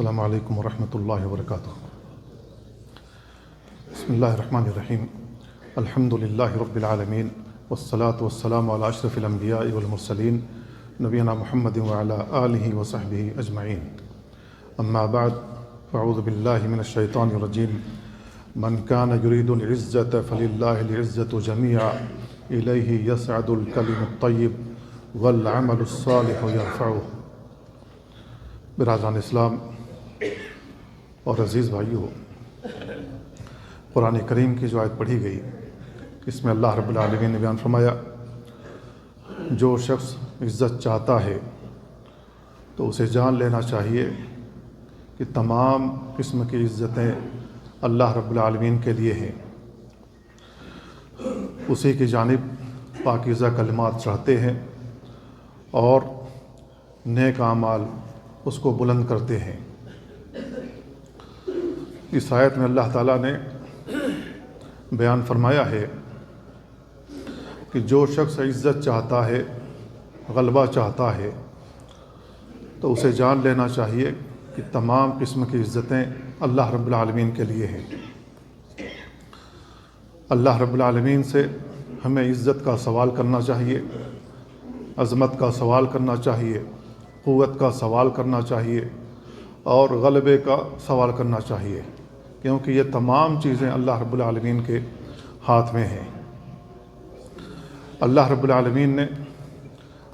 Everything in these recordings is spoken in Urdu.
السلام علیکم ورحمۃ اللہ وبرکاتہ۔ بسم اللہ الرحمن الرحیم۔ الحمد للہ رب العالمین والصلاة والسلام علی اشرف الانبیاء والمرسلین نبینا محمد وعلی آلہ وصحبہ اجمعین۔ اما بعد فاعوذ باللہ من الشیطان الرجیم۔ من کان یرید العزۃ فللہ العزۃ جمیعا الیہ یصعد الکلم الطیب والعمل الصالح یرفعہ۔ برادران اسلام اور عزیز بھائیو، قرآن کریم کی جو آیت پڑھی گئی اس میں اللہ رب العالمین نے بیان فرمایا، جو شخص عزت چاہتا ہے تو اسے جان لینا چاہیے کہ تمام قسم کی عزتیں اللہ رب العالمین کے لیے ہیں، اسی کی جانب پاکیزہ کلمات چڑھتے ہیں اور نیک اعمال اس کو بلند کرتے ہیں۔ اس آیت میں اللہ تعالیٰ نے بیان فرمایا ہے کہ جو شخص عزت چاہتا ہے، غلبہ چاہتا ہے، تو اسے جان لینا چاہیے کہ تمام قسم کی عزتیں اللہ رب العالمین کے لیے ہیں۔ اللہ رب العالمین سے ہمیں عزت کا سوال کرنا چاہیے، عظمت کا سوال کرنا چاہیے، قوت کا سوال کرنا چاہیے اور غلبے کا سوال کرنا چاہیے، کیونکہ یہ تمام چیزیں اللہ رب العالمین کے ہاتھ میں ہیں۔ اللہ رب العالمین نے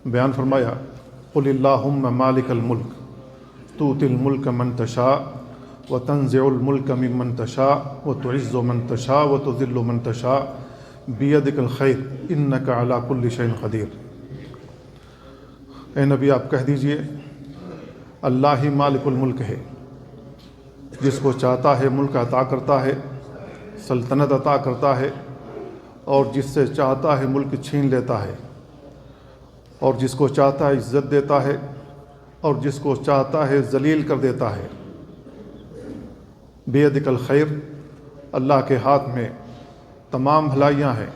بیان فرمایا، قل اللہم مالک الملک تؤتی الملک من تشاء وتنزع الملک ممن تشاء وتعز من تشاء وتذل من تشاء بیدک الخیر انک علی کل شیء قدیر۔ اے نبی آپ کہہ دیجئے اللہ ہی مالک الملک ہے، جس کو چاہتا ہے ملک عطا کرتا ہے، سلطنت عطا کرتا ہے، اور جس سے چاہتا ہے ملک چھین لیتا ہے، اور جس کو چاہتا ہے عزت دیتا ہے اور جس کو چاہتا ہے ذلیل کر دیتا ہے۔ بیدک الخیر، اللہ کے ہاتھ میں تمام بھلائیاں ہیں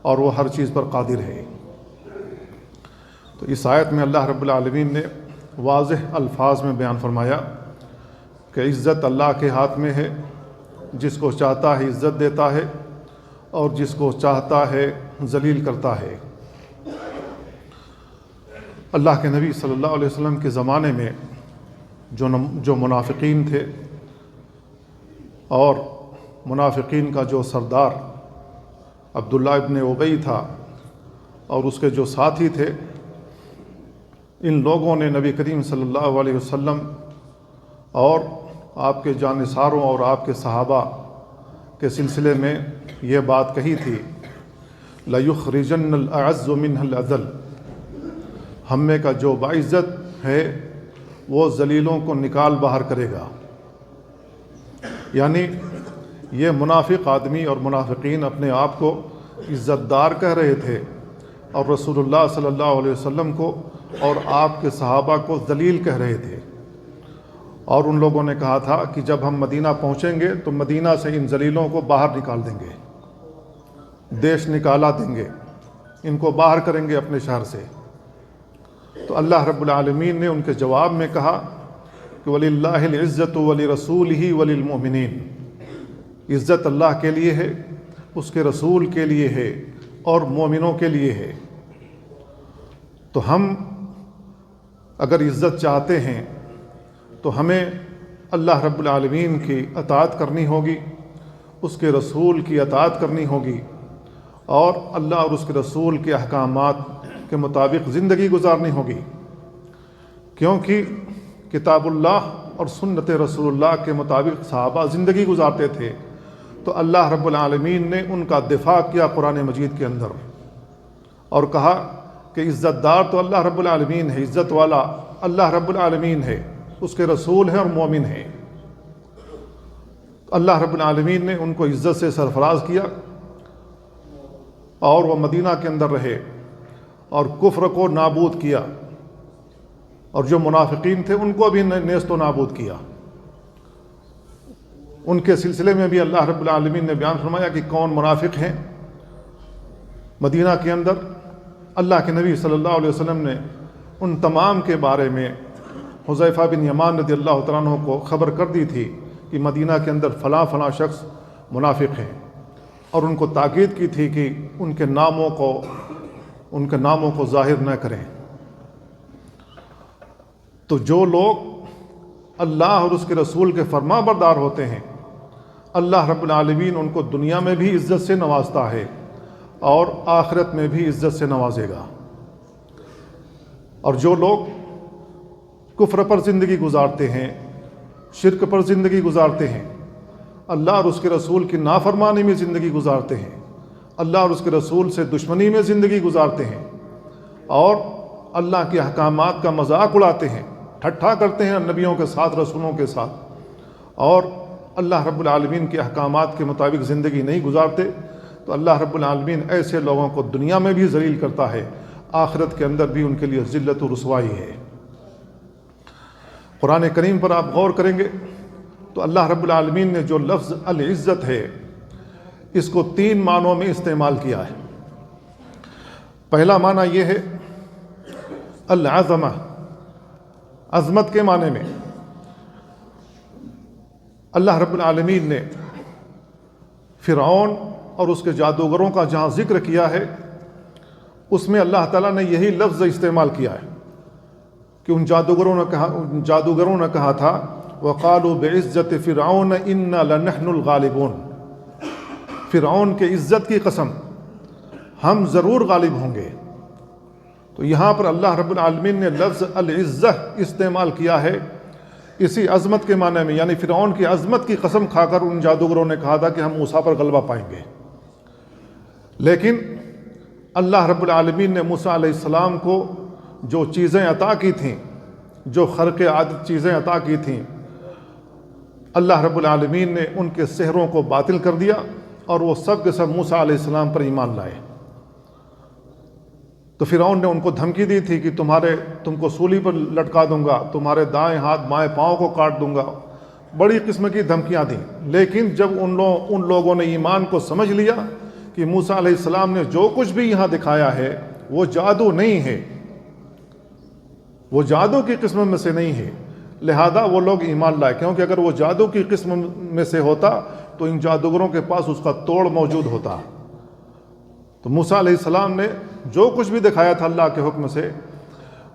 اور وہ ہر چیز پر قادر ہے۔ تو اس آیت میں اللہ رب العالمین نے واضح الفاظ میں بیان فرمایا کہ عزت اللہ کے ہاتھ میں ہے، جس کو چاہتا ہے عزت دیتا ہے اور جس کو چاہتا ہے ذلیل کرتا ہے۔ اللہ کے نبی صلی اللہ علیہ وسلم کے زمانے میں جو منافقین تھے اور منافقین کا جو سردار عبداللہ ابن ابی تھا اور اس کے جو ساتھی تھے، ان لوگوں نے نبی کریم صلی اللہ علیہ وسلم اور آپ کے جانثاروں اور آپ کے صحابہ کے سلسلے میں یہ بات کہی تھی، لَيُخْرِجَنَّ الْأَعَزُّ مِنْهَا الْأَذَلَّ، ہم میں کا جو باعزت ہے وہ ذلیلوں کو نکال باہر کرے گا۔ یعنی یہ منافق آدمی اور منافقین اپنے آپ کو عزت دار کہہ رہے تھے اور رسول اللہ صلی اللہ علیہ وسلم کو اور آپ کے صحابہ کو ذلیل کہہ رہے تھے، اور ان لوگوں نے کہا تھا کہ جب ہم مدینہ پہنچیں گے تو مدینہ سے ان ذلیلوں کو باہر نکال دیں گے، دیش نکالا دیں گے، ان کو باہر کریں گے اپنے شہر سے۔ تو اللہ رب العالمین نے ان کے جواب میں کہا کہ وَلِلَّهِ الْعِزَّةُ وَلِرَسُولِهِ وَلِلْمُؤْمِنِينَ، عزت اللہ کے لیے ہے، اس کے رسول کے لیے ہے اور مومنوں کے لیے ہے۔ تو ہم اگر عزت چاہتے ہیں تو ہمیں اللہ رب العالمین کی اطاعت کرنی ہوگی، اس کے رسول کی اطاعت کرنی ہوگی اور اللہ اور اس کے رسول کے احکامات کے مطابق زندگی گزارنی ہوگی، کیونکہ کتاب اللہ اور سنت رسول اللہ کے مطابق صحابہ زندگی گزارتے تھے۔ تو اللہ رب العالمین نے ان کا دفاع کیا قرآن مجید کے اندر اور کہا کہ عزت دار تو اللہ رب العالمین ہے، عزت والا اللہ رب العالمین ہے، اس کے رسول ہیں اور مومن ہیں۔ اللہ رب العالمین نے ان کو عزت سے سرفراز کیا اور وہ مدینہ کے اندر رہے اور کفر کو نابود کیا، اور جو منافقین تھے ان کو بھی نیست و نابود کیا۔ ان کے سلسلے میں بھی اللہ رب العالمین نے بیان فرمایا کہ کون منافق ہیں۔ مدینہ کے اندر اللہ کے نبی صلی اللہ علیہ وسلم نے ان تمام کے بارے میں حذیفہ بن یمان رضی اللہ تعالیٰ عنہ کو خبر کر دی تھی کہ مدینہ کے اندر فلاں فلاں شخص منافق ہیں، اور ان کو تاکید کی تھی کہ ان کے ناموں کو ظاہر نہ کریں۔ تو جو لوگ اللہ اور اس کے رسول کے فرما بردار ہوتے ہیں، اللہ رب العالمین ان کو دنیا میں بھی عزت سے نوازتا ہے اور آخرت میں بھی عزت سے نوازے گا۔ اور جو لوگ کفر پر زندگی گزارتے ہیں، شرک پر زندگی گزارتے ہیں، اللہ اور اس کے رسول کی نافرمانی میں زندگی گزارتے ہیں، اللہ اور اس کے رسول سے دشمنی میں زندگی گزارتے ہیں، اور اللہ کے احکامات کا مذاق اڑاتے ہیں، ٹھٹھا کرتے ہیں نبیوں کے ساتھ، رسولوں کے ساتھ، اور اللہ رب العالمین کے احکامات کے مطابق زندگی نہیں گزارتے، تو اللہ رب العالمین ایسے لوگوں کو دنیا میں بھی ذلیل کرتا ہے، آخرت کے اندر بھی ان کے لیے ذلت و رسوائی ہے۔ قرآن کریم پر آپ غور کریں گے تو اللہ رب العالمین نے جو لفظ العزت ہے اس کو 3 معنوں میں استعمال کیا ہے۔ پہلا معنی یہ ہے العظمہ، عظمت کے معنی میں اللہ رب العالمین نے فرعون اور اس کے جادوگروں کا جہاں ذکر کیا ہے اس میں اللہ تعالیٰ نے یہی لفظ استعمال کیا ہے کہ ان جادوگروں نے کہا تھا وَقَالُوا بِعِزَّةِ فِرْعَوْنَ إِنَّا لَنَحْنُ الْغَالِبُونَ، فرعون کے عزت کی قسم ہم ضرور غالب ہوں گے۔ تو یہاں پر اللہ رب العالمین نے لفظ العزہ استعمال کیا ہے اسی عظمت کے معنی میں، یعنی فرعون کی عظمت کی قسم کھا کر ان جادوگروں نے کہا تھا کہ ہم موسیٰ پر غلبہ پائیں گے۔ لیکن اللہ رب العالمین نے موسیٰ علیہ السلام کو جو چیزیں عطا کی تھیں، جو خرق عادت چیزیں عطا کی تھیں، اللہ رب العالمین نے ان کے سحروں کو باطل کر دیا اور وہ سب کے سب موسیٰ علیہ السلام پر ایمان لائے۔ تو فرعون نے ان کو دھمکی دی تھی کہ تم کو سولی پر لٹکا دوں گا، تمہارے دائیں ہاتھ بائیں پاؤں کو کاٹ دوں گا، بڑی قسم کی دھمکیاں دیں۔ لیکن جب ان لوگوں نے ایمان کو سمجھ لیا کہ موسیٰ علیہ السلام نے جو کچھ بھی یہاں دکھایا ہے وہ جادو نہیں ہے، وہ جادو کی قسم میں سے نہیں ہے، لہذا وہ لوگ ایمان لائے، کیونکہ اگر وہ جادو کی قسم میں سے ہوتا تو ان جادوگروں کے پاس اس کا توڑ موجود ہوتا۔ تو موسیٰ علیہ السلام نے جو کچھ بھی دکھایا تھا اللہ کے حکم سے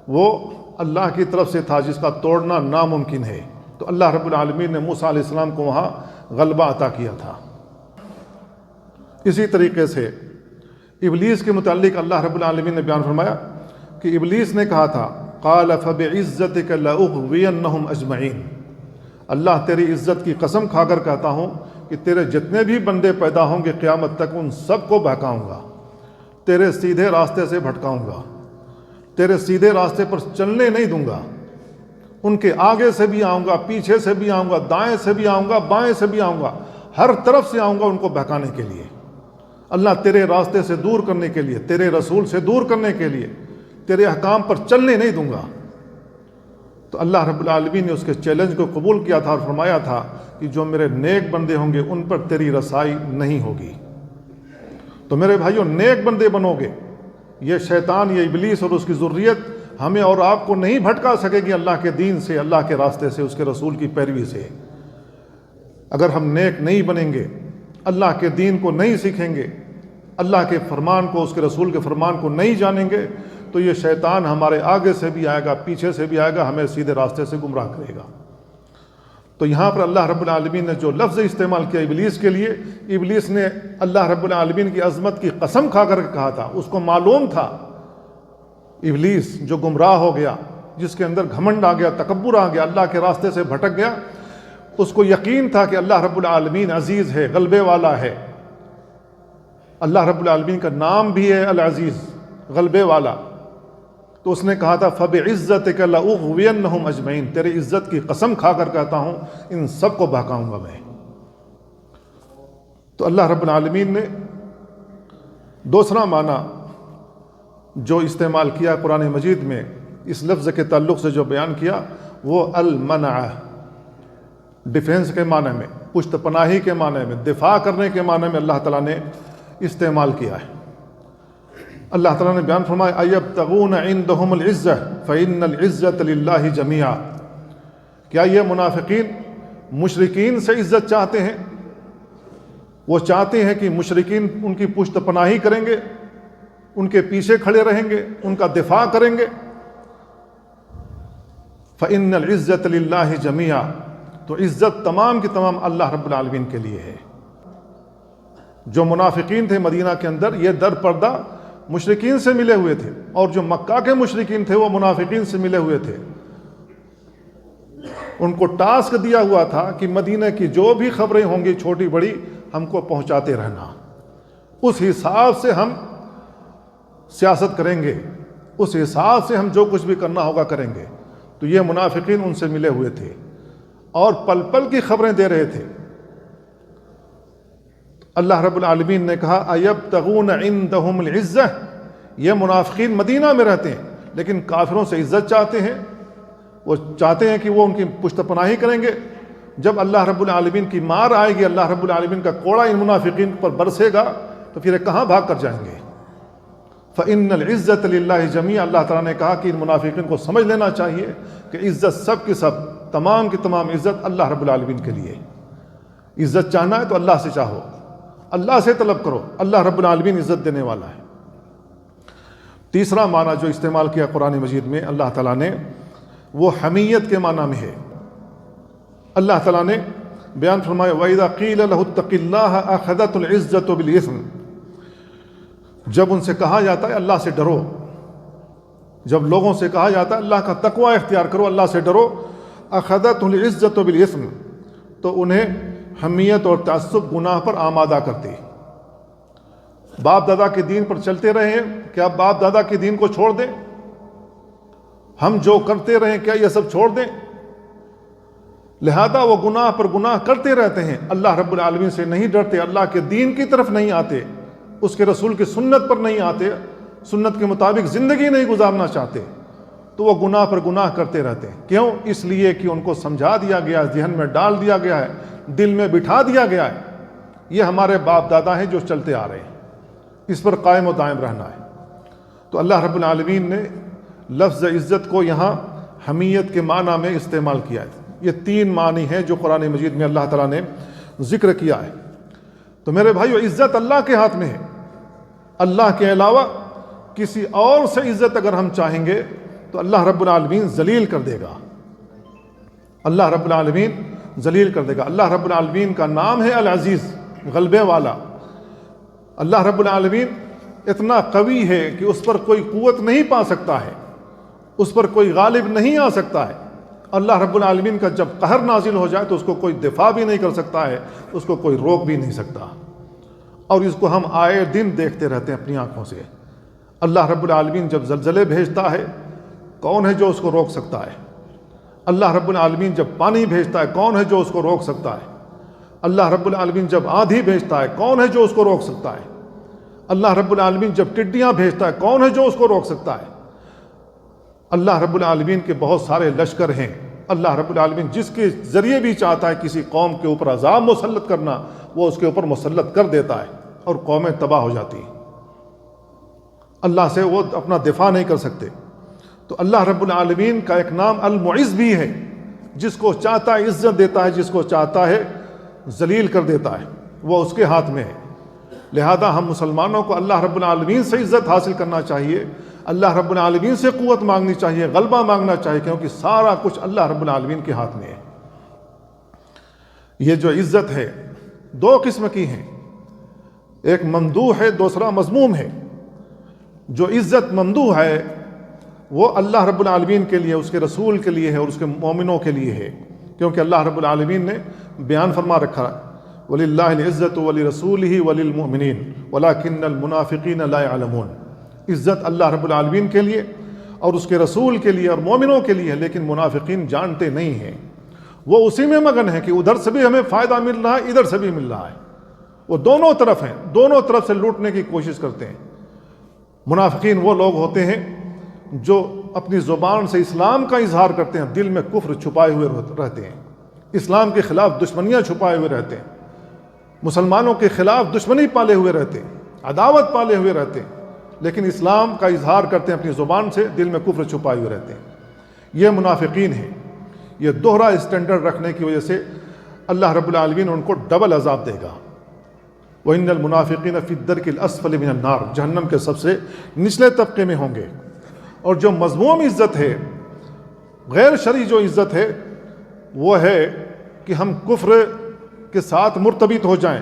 وہ اللہ کی طرف سے تھا، جس کا توڑنا ناممکن ہے۔ تو اللہ رب العالمین نے موسیٰ علیہ السلام کو وہاں غلبہ عطا کیا تھا۔ اسی طریقے سے ابلیس کے متعلق اللہ رب العالمین نے بیان فرمایا کہ ابلیس نے کہا تھا قال فبعزتک لأغوینہم اجمعین، اللہ تیری عزت کی قسم کھا کر کہتا ہوں کہ تیرے جتنے بھی بندے پیدا ہوں گے قیامت تک ان سب کو بہکاؤں گا، تیرے سیدھے راستے سے بھٹکاؤں گا، تیرے سیدھے راستے پر چلنے نہیں دوں گا، ان کے آگے سے بھی آؤں گا، پیچھے سے بھی آؤں گا، دائیں سے بھی آؤں گا، بائیں سے بھی آؤں گا، ہر طرف سے آؤں گا ان کو بہکانے کے لیے، اللہ تیرے راستے سے دور کرنے کے لیے، تیرے رسول سے دور کرنے کے لیے، تیرے احکام پر چلنے نہیں دوں گا۔ تو اللہ رب العالمین نے اس کے چیلنج کو قبول کیا تھا اور فرمایا تھا کہ جو میرے نیک بندے ہوں گے ان پر تیری رسائی نہیں ہوگی۔ تو میرے بھائیوں نیک بندے بنو گے، یہ شیطان، یہ ابلیس اور اس کی ذریت ہمیں اور آپ کو نہیں بھٹکا سکے گی اللہ کے دین سے، اللہ کے راستے سے، اس کے رسول کی پیروی سے۔ اگر ہم نیک نہیں بنیں گے، اللہ کے دین کو نہیں سیکھیں گے، اللہ کے فرمان کو، اس کے رسول کے فرمان کو نہیں جانیں گے، تو یہ شیطان ہمارے آگے سے بھی آئے گا، پیچھے سے بھی آئے گا، ہمیں سیدھے راستے سے گمراہ کرے گا۔ تو یہاں پر اللہ رب العالمین نے جو لفظ استعمال کیا ابلیس کے لیے، ابلیس نے اللہ رب العالمین کی عظمت کی قسم کھا کر کہا تھا، اس کو معلوم تھا، ابلیس جو گمراہ ہو گیا، جس کے اندر گھمنڈ آ گیا، تکبر آ گیا، اللہ کے راستے سے بھٹک گیا، اس کو یقین تھا کہ اللہ رب العالمین عزیز ہے، غلبے والا ہے۔ اللہ رب العالمین کا نام بھی ہے العزیز، غلبے والا۔ تو اس نے کہا تھا فبعزتک لأغوینہم اجمعین، تیری عزت کی قسم کھا کر کہتا ہوں ان سب کو بہکاؤں گا میں۔ تو اللہ رب العالمین نے دوسرا معنی جو استعمال کیا قرآن مجید میں اس لفظ کے تعلق سے جو بیان کیا وہ المنع، ڈیفینس کے معنی میں، پشت پناہی کے معنی میں، دفاع کرنے کے معنی میں اللہ تعالیٰ نے استعمال کیا ہے۔ اللہ تعالیٰ نے بیان فرمایا ایبتغون عندہم العزہ فإن العزة للہ جمیعا، کیا یہ منافقین مشرکین سے عزت چاہتے ہیں؟ وہ چاہتے ہیں کہ مشرکین ان کی پشت پناہی کریں گے، ان کے پیچھے کھڑے رہیں گے، ان کا دفاع کریں گے؟ فَإِنَّ الْعِزَّةَ لِلَّهِ جَمِيعًا، تو عزت تمام کی تمام اللہ رب العالمین کے لیے ہے۔ جو منافقین تھے مدینہ کے اندر، یہ در پردہ مشرکین سے ملے ہوئے تھے، اور جو مکہ کے مشرکین تھے وہ منافقین سے ملے ہوئے تھے۔ ان کو ٹاسک دیا ہوا تھا کہ مدینہ کی جو بھی خبریں ہوں گی چھوٹی بڑی ہم کو پہنچاتے رہنا، اس حساب سے ہم سیاست کریں گے، اس حساب سے ہم جو کچھ بھی کرنا ہوگا کریں گے۔ تو یہ منافقین ان سے ملے ہوئے تھے اور پل پل کی خبریں دے رہے تھے۔ اللہ رب العالمین نے کہا اَيَبْتَغُونَ عِندَهُمُ الْعِزَّةَ، یہ منافقین مدینہ میں رہتے ہیں لیکن کافروں سے عزت چاہتے ہیں، وہ چاہتے ہیں کہ وہ ان کی پشت پناہی کریں گے۔ جب اللہ رب العالمین کی مار آئے گی، اللہ رب العالمین کا کوڑا ان منافقین پر برسے گا، تو پھر یہ کہاں بھاگ کر جائیں گے؟ فَإِنَّ الْعِزَّةَ لِلَّهِ جَمِيعًا، اللہ تعالیٰ نے کہا کہ ان منافقین کو سمجھ لینا چاہیے کہ عزت سب کی سب، تمام کی تمام عزت اللہ رب العالمین کے لیے۔ عزت چاہنا ہے تو اللہ سے چاہو، اللہ سے طلب کرو، اللہ رب العالمین عزت دینے والا ہے۔ تیسرا معنی جو استعمال کیا قرآن مجید میں اللہ تعالیٰ نے، وہ حمیت کے معنی میں ہے۔ اللہ تعالیٰ نے بیان فرمایا وَإِذَا قِيلَ لَهُ اتَّقِ اللَّهَ أَخَذَتْهُ الْعِزَّةُ بِالْإِثْمِ، جب ان سے کہا جاتا ہے اللہ سے ڈرو، جب لوگوں سے کہا جاتا ہے اللہ کا تقوی اختیار کرو، اللہ سے ڈرو، أَخَذَتْهُ الْعِزَّةُ بِالْإِثْمِ، تو انہیں حمیت اور تعصب گناہ پر آمادہ کرتے۔ باپ دادا کے دین پر چلتے رہے ہیں، کیا باپ دادا کے دین کو چھوڑ دیں؟ ہم جو کرتے رہیں کیا یہ سب چھوڑ دیں؟ لہذا وہ گناہ پر گناہ کرتے رہتے ہیں، اللہ رب العالمین سے نہیں ڈرتے، اللہ کے دین کی طرف نہیں آتے، اس کے رسول کی سنت پر نہیں آتے، سنت کے مطابق زندگی نہیں گزارنا چاہتے، تو وہ گناہ پر گناہ کرتے رہتے ہیں۔ کیوں؟ اس لیے کہ ان کو سمجھا دیا گیا ہے، ذہن میں ڈال دیا گیا ہے، دل میں بٹھا دیا گیا ہے، یہ ہمارے باپ دادا ہیں جو چلتے آ رہے ہیں، اس پر قائم و دائم رہنا ہے۔ تو اللہ رب العالمین نے لفظ عزت کو یہاں حمیت کے معنی میں استعمال کیا ہے۔ یہ تین معنی ہیں جو قرآن مجید میں اللہ تعالیٰ نے ذکر کیا ہے۔ تو میرے بھائیو، عزت اللہ کے ہاتھ میں ہے، اللہ کے علاوہ کسی اور سے عزت اگر ہم چاہیں گے تو اللہ رب العالمین ذلیل کر دے گا، اللہ رب العالمین ذلیل کر دے گا۔ اللہ رب العالمین کا نام ہے العزیز، غلبے والا۔ اللہ رب العالمین اتنا قوی ہے کہ اس پر کوئی قوت نہیں پا سکتا ہے، اس پر کوئی غالب نہیں آ سکتا ہے۔ اللہ رب العالمین کا جب قہر نازل ہو جائے تو اس کو کوئی دفاع بھی نہیں کر سکتا ہے، اس کو کوئی روک بھی نہیں سکتا، اور اس کو ہم آئے دن دیکھتے رہتے ہیں اپنی آنکھوں سے۔ اللہ رب العالمین جب زلزلے بھیجتا ہے، کون ہے جو اس کو روک سکتا ہے؟ اللہ رب العالمین جب پانی بھیجتا ہے، کون ہے جو اس کو روک سکتا ہے؟ اللہ رب العالمین جب آندھی بھیجتا ہے، کون ہے جو اس کو روک سکتا ہے؟ اللہ رب العالمین جب ٹڈیاں بھیجتا ہے، کون ہے جو اس کو روک سکتا ہے؟ اللہ رب العالمین کے بہت سارے لشکر ہیں۔ اللہ رب العالمین جس کے ذریعے بھی چاہتا ہے کسی قوم کے اوپر عذاب مسلط کرنا، وہ اس کے اوپر مسلط کر دیتا ہے اور قومیں تباہ ہو جاتی ہیں۔ اللہ سے وہ اپنا دفاع نہیں کر سکتے۔ تو اللہ رب العالمین کا ایک نام المعز بھی ہے، جس کو چاہتا ہے عزت دیتا ہے، جس کو چاہتا ہے ذلیل کر دیتا ہے، وہ اس کے ہاتھ میں ہے۔ لہذا ہم مسلمانوں کو اللہ رب العالمین سے عزت حاصل کرنا چاہیے، اللہ رب العالمین سے قوت مانگنی چاہیے، غلبہ مانگنا چاہیے، کیونکہ سارا کچھ اللہ رب العالمین کے ہاتھ میں ہے۔ یہ جو عزت ہے دو قسم کی ہیں، ایک ممدوح ہے، دوسرا مذموم ہے۔ جو عزت ممدوح ہے وہ اللہ رب العالمین کے لیے، اس کے رسول کے لیے ہے اور اس کے مومنوں کے لیے ہے، کیونکہ اللہ رب العالمین نے بیان فرما رکھا وَلِلَّهِ الْعِزَّةُ وَلِرَسُولِهِ وَلِلْمُؤْمِنِينَ وَلَكِنَّ الْمُنَافِقِينَ لَا يَعْلَمُونَ۔ عزت اللہ رب العالمین کے لیے اور اس کے رسول کے لیے اور مومنوں کے لیے ہے، لیکن منافقین جانتے نہیں ہیں، وہ اسی میں مگن ہیں کہ ادھر سے بھی ہمیں فائدہ مل رہا ہے، ادھر سے بھی مل رہا ہے، وہ دونوں طرف ہیں، دونوں طرف سے لوٹنے کی کوشش کرتے ہیں۔ منافقین وہ لوگ ہوتے ہیں جو اپنی زبان سے اسلام کا اظہار کرتے ہیں، دل میں کفر چھپائے ہوئے رہتے ہیں، اسلام کے خلاف دشمنیاں چھپائے ہوئے رہتے ہیں، مسلمانوں کے خلاف دشمنی پالے ہوئے رہتے ہیں، عداوت پالے ہوئے رہتے ہیں، لیکن اسلام کا اظہار کرتے ہیں اپنی زبان سے، دل میں کفر چھپائے ہوئے رہتے ہیں۔ یہ منافقین ہیں۔ یہ دوہرا اسٹینڈرڈ رکھنے کی وجہ سے اللہ رب العالمین ان کو ڈبل عذاب دے گا۔ وَإِنَّ الْمُنَافِقِينَ فِي الدَّرْكِ الْأَسْفَلِ مِنَ النَّارِ، جہنم کے سب سے نچلے طبقے میں ہوں گے۔ اور جو مذموم عزت ہے، غیر شرعی جو عزت ہے، وہ ہے کہ ہم کفر کے ساتھ مرتبط ہو جائیں،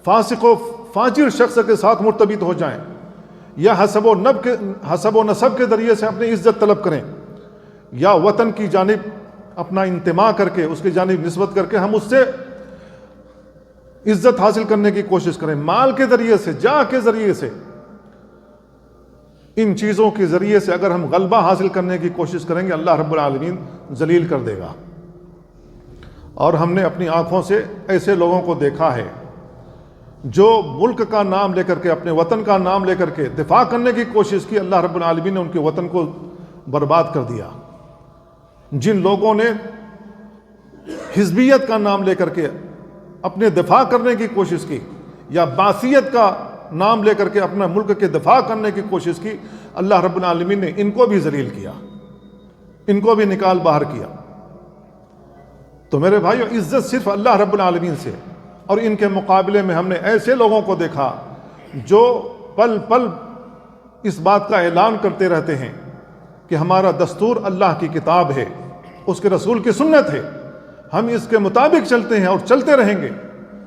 فاسق و فاجر شخص کے ساتھ مرتبط ہو جائیں، یا حسب و نسب کے ذریعے سے اپنی عزت طلب کریں، یا وطن کی جانب اپنا انتماء کر کے اس کی جانب نسبت کر کے ہم اس سے عزت حاصل کرنے کی کوشش کریں، مال کے ذریعے سے، جاہ کے ذریعے سے، ان چیزوں کے ذریعے سے اگر ہم غلبہ حاصل کرنے کی کوشش کریں گے، اللہ رب العالمین ذلیل کر دے گا۔ اور ہم نے اپنی آنکھوں سے ایسے لوگوں کو دیکھا ہے جو ملک کا نام لے کر کے، اپنے وطن کا نام لے کر کے دفاع کرنے کی کوشش کی، اللہ رب العالمین نے ان کے وطن کو برباد کر دیا۔ جن لوگوں نے حزبیت کا نام لے کر کے اپنے دفاع کرنے کی کوشش کی، یا بعثیت کا نام لے کر کے اپنا ملک کے دفاع کرنے کی کوشش کی، اللہ رب العالمین نے ان کو بھی ذلیل کیا، ان کو بھی نکال باہر کیا۔ تو میرے بھائیو، عزت صرف اللہ رب العالمین سے، اور ان کے مقابلے میں ہم نے ایسے لوگوں کو دیکھا جو پل پل اس بات کا اعلان کرتے رہتے ہیں کہ ہمارا دستور اللہ کی کتاب ہے، اس کے رسول کی سنت ہے، ہم اس کے مطابق چلتے ہیں اور چلتے رہیں گے،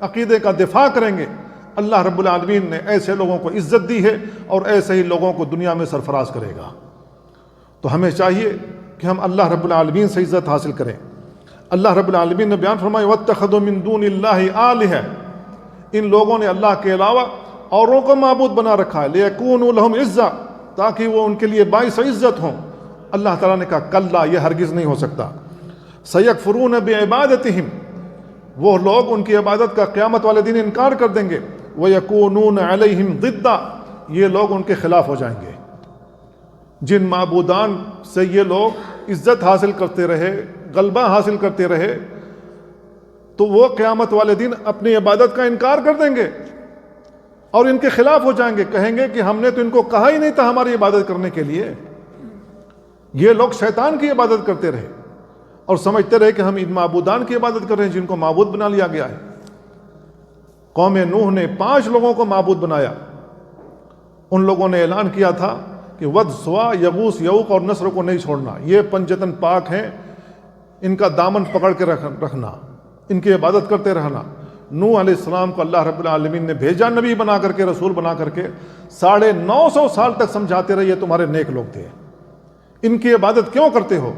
عقیدے کا دفاع کریں گے۔ اللہ رب العالمین نے ایسے لوگوں کو عزت دی ہے اور ایسے ہی لوگوں کو دنیا میں سرفراز کرے گا۔ تو ہمیں چاہیے کہ ہم اللہ رب العالمین سے عزت حاصل کریں۔ اللہ رب العالمین نے بیان فرمایا وَاتَّخَذُوا مِن دُونِ اللَّهِ آلِهَةً، ان لوگوں نے اللہ کے علاوہ اوروں کو معبود بنا رکھا ہے، لِيَكُونُوا لَهُمْ عِزًّا، تاکہ وہ ان کے لیے باعث عزت ہوں۔ اللہ تعالیٰ نے کہا کلا، یہ ہرگز نہیں ہو سکتا۔ سَيَكْفُرُونَ بِعِبَادَتِهِمْ، وہ لوگ ان کی عبادت کا قیامت والے دن انکار کر دیں گے۔ وَيَكُونُونَ عَلَيْهِمْ ضِدًّا، یہ لوگ ان کے خلاف ہو جائیں گے۔ جن معبودان سے یہ لوگ عزت حاصل کرتے رہے، غلبہ حاصل کرتے رہے، تو وہ قیامت والے دن اپنی عبادت کا انکار کر دیں گے اور ان کے خلاف ہو جائیں گے، کہیں گے کہ ہم نے تو ان کو کہا ہی نہیں تھا ہماری عبادت کرنے کے لیے۔ یہ لوگ شیطان کی عبادت کرتے رہے اور سمجھتے رہے کہ ہم ان معبودان کی عبادت کر رہے ہیں جن کو معبود بنا لیا گیا ہے۔ قوم نوح نے 5 لوگوں کو معبود بنایا۔ ان لوگوں نے اعلان کیا تھا کہ ود، سوا، یغوث، یعوق اور نصر کو نہیں چھوڑنا، یہ پنجتن پاک ہیں، ان کا دامن پکڑ کے رکھنا، ان کی عبادت کرتے رہنا۔ نوح علیہ السلام کو اللہ رب العالمین نے بھیجا نبی بنا کر کے، رسول بنا کر کے، 950 سال تک سمجھاتے رہے یہ تمہارے نیک لوگ تھے، ان کی عبادت کیوں کرتے ہو،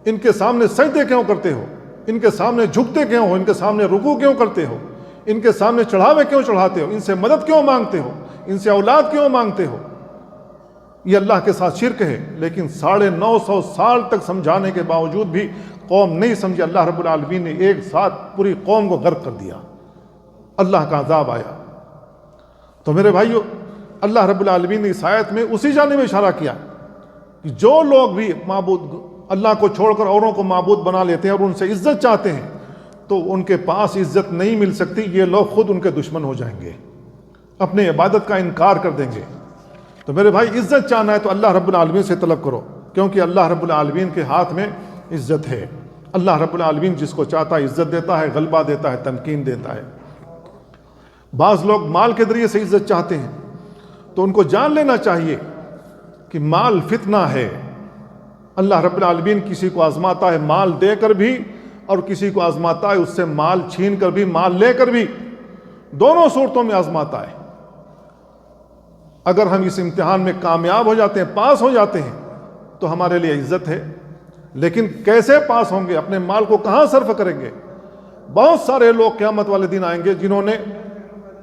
ان کے سامنے سجدے کیوں کرتے ہو، ان کے سامنے جھکتے کیوں ہو، ان کے سامنے رکوع کیوں کرتے ہو، ان کے سامنے چڑھاوے کیوں چڑھاتے ہو، ان سے مدد کیوں مانگتے ہو، ان سے اولاد کیوں مانگتے ہو۔ یہ اللہ کے ساتھ شرک ہے۔ لیکن 950 سال تک سمجھانے کے باوجود بھی قوم نہیں سمجھی، اللہ رب العالمین نے ایک ساتھ پوری قوم کو غرق کر دیا، اللہ کا عذاب آیا۔ تو میرے بھائیو، اللہ رب العالمین نے اس آیت میں اسی جانب اشارہ کیا کہ جو لوگ بھی معبود اللہ کو چھوڑ کر اوروں کو معبود بنا لیتے ہیں اور ان سے عزت چاہتے ہیں، تو ان کے پاس عزت نہیں مل سکتی، یہ لوگ خود ان کے دشمن ہو جائیں گے، اپنے عبادت کا انکار کر دیں گے۔ تو میرے بھائی، عزت چاہنا ہے تو اللہ رب العالمین سے طلب کرو، کیونکہ اللہ رب العالمین کے ہاتھ میں عزت ہے۔ اللہ رب العالمین جس کو چاہتا ہے عزت دیتا ہے، غلبہ دیتا ہے، تمکین دیتا ہے۔ بعض لوگ مال کے ذریعے سے عزت چاہتے ہیں، تو ان کو جان لینا چاہیے کہ مال فتنہ ہے۔ اللہ رب العالمین کسی کو آزماتا ہے مال دے کر بھی، اور کسی کو آزماتا ہے اس سے مال چھین کر بھی، مال لے کر بھی، دونوں صورتوں میں آزماتا ہے۔ اگر ہم اس امتحان میں کامیاب ہو جاتے ہیں، پاس ہو جاتے ہیں، تو ہمارے لیے عزت ہے۔ لیکن کیسے پاس ہوں گے، اپنے مال کو کہاں صرف کریں گے؟ بہت سارے لوگ قیامت والے دن آئیں گے جنہوں نے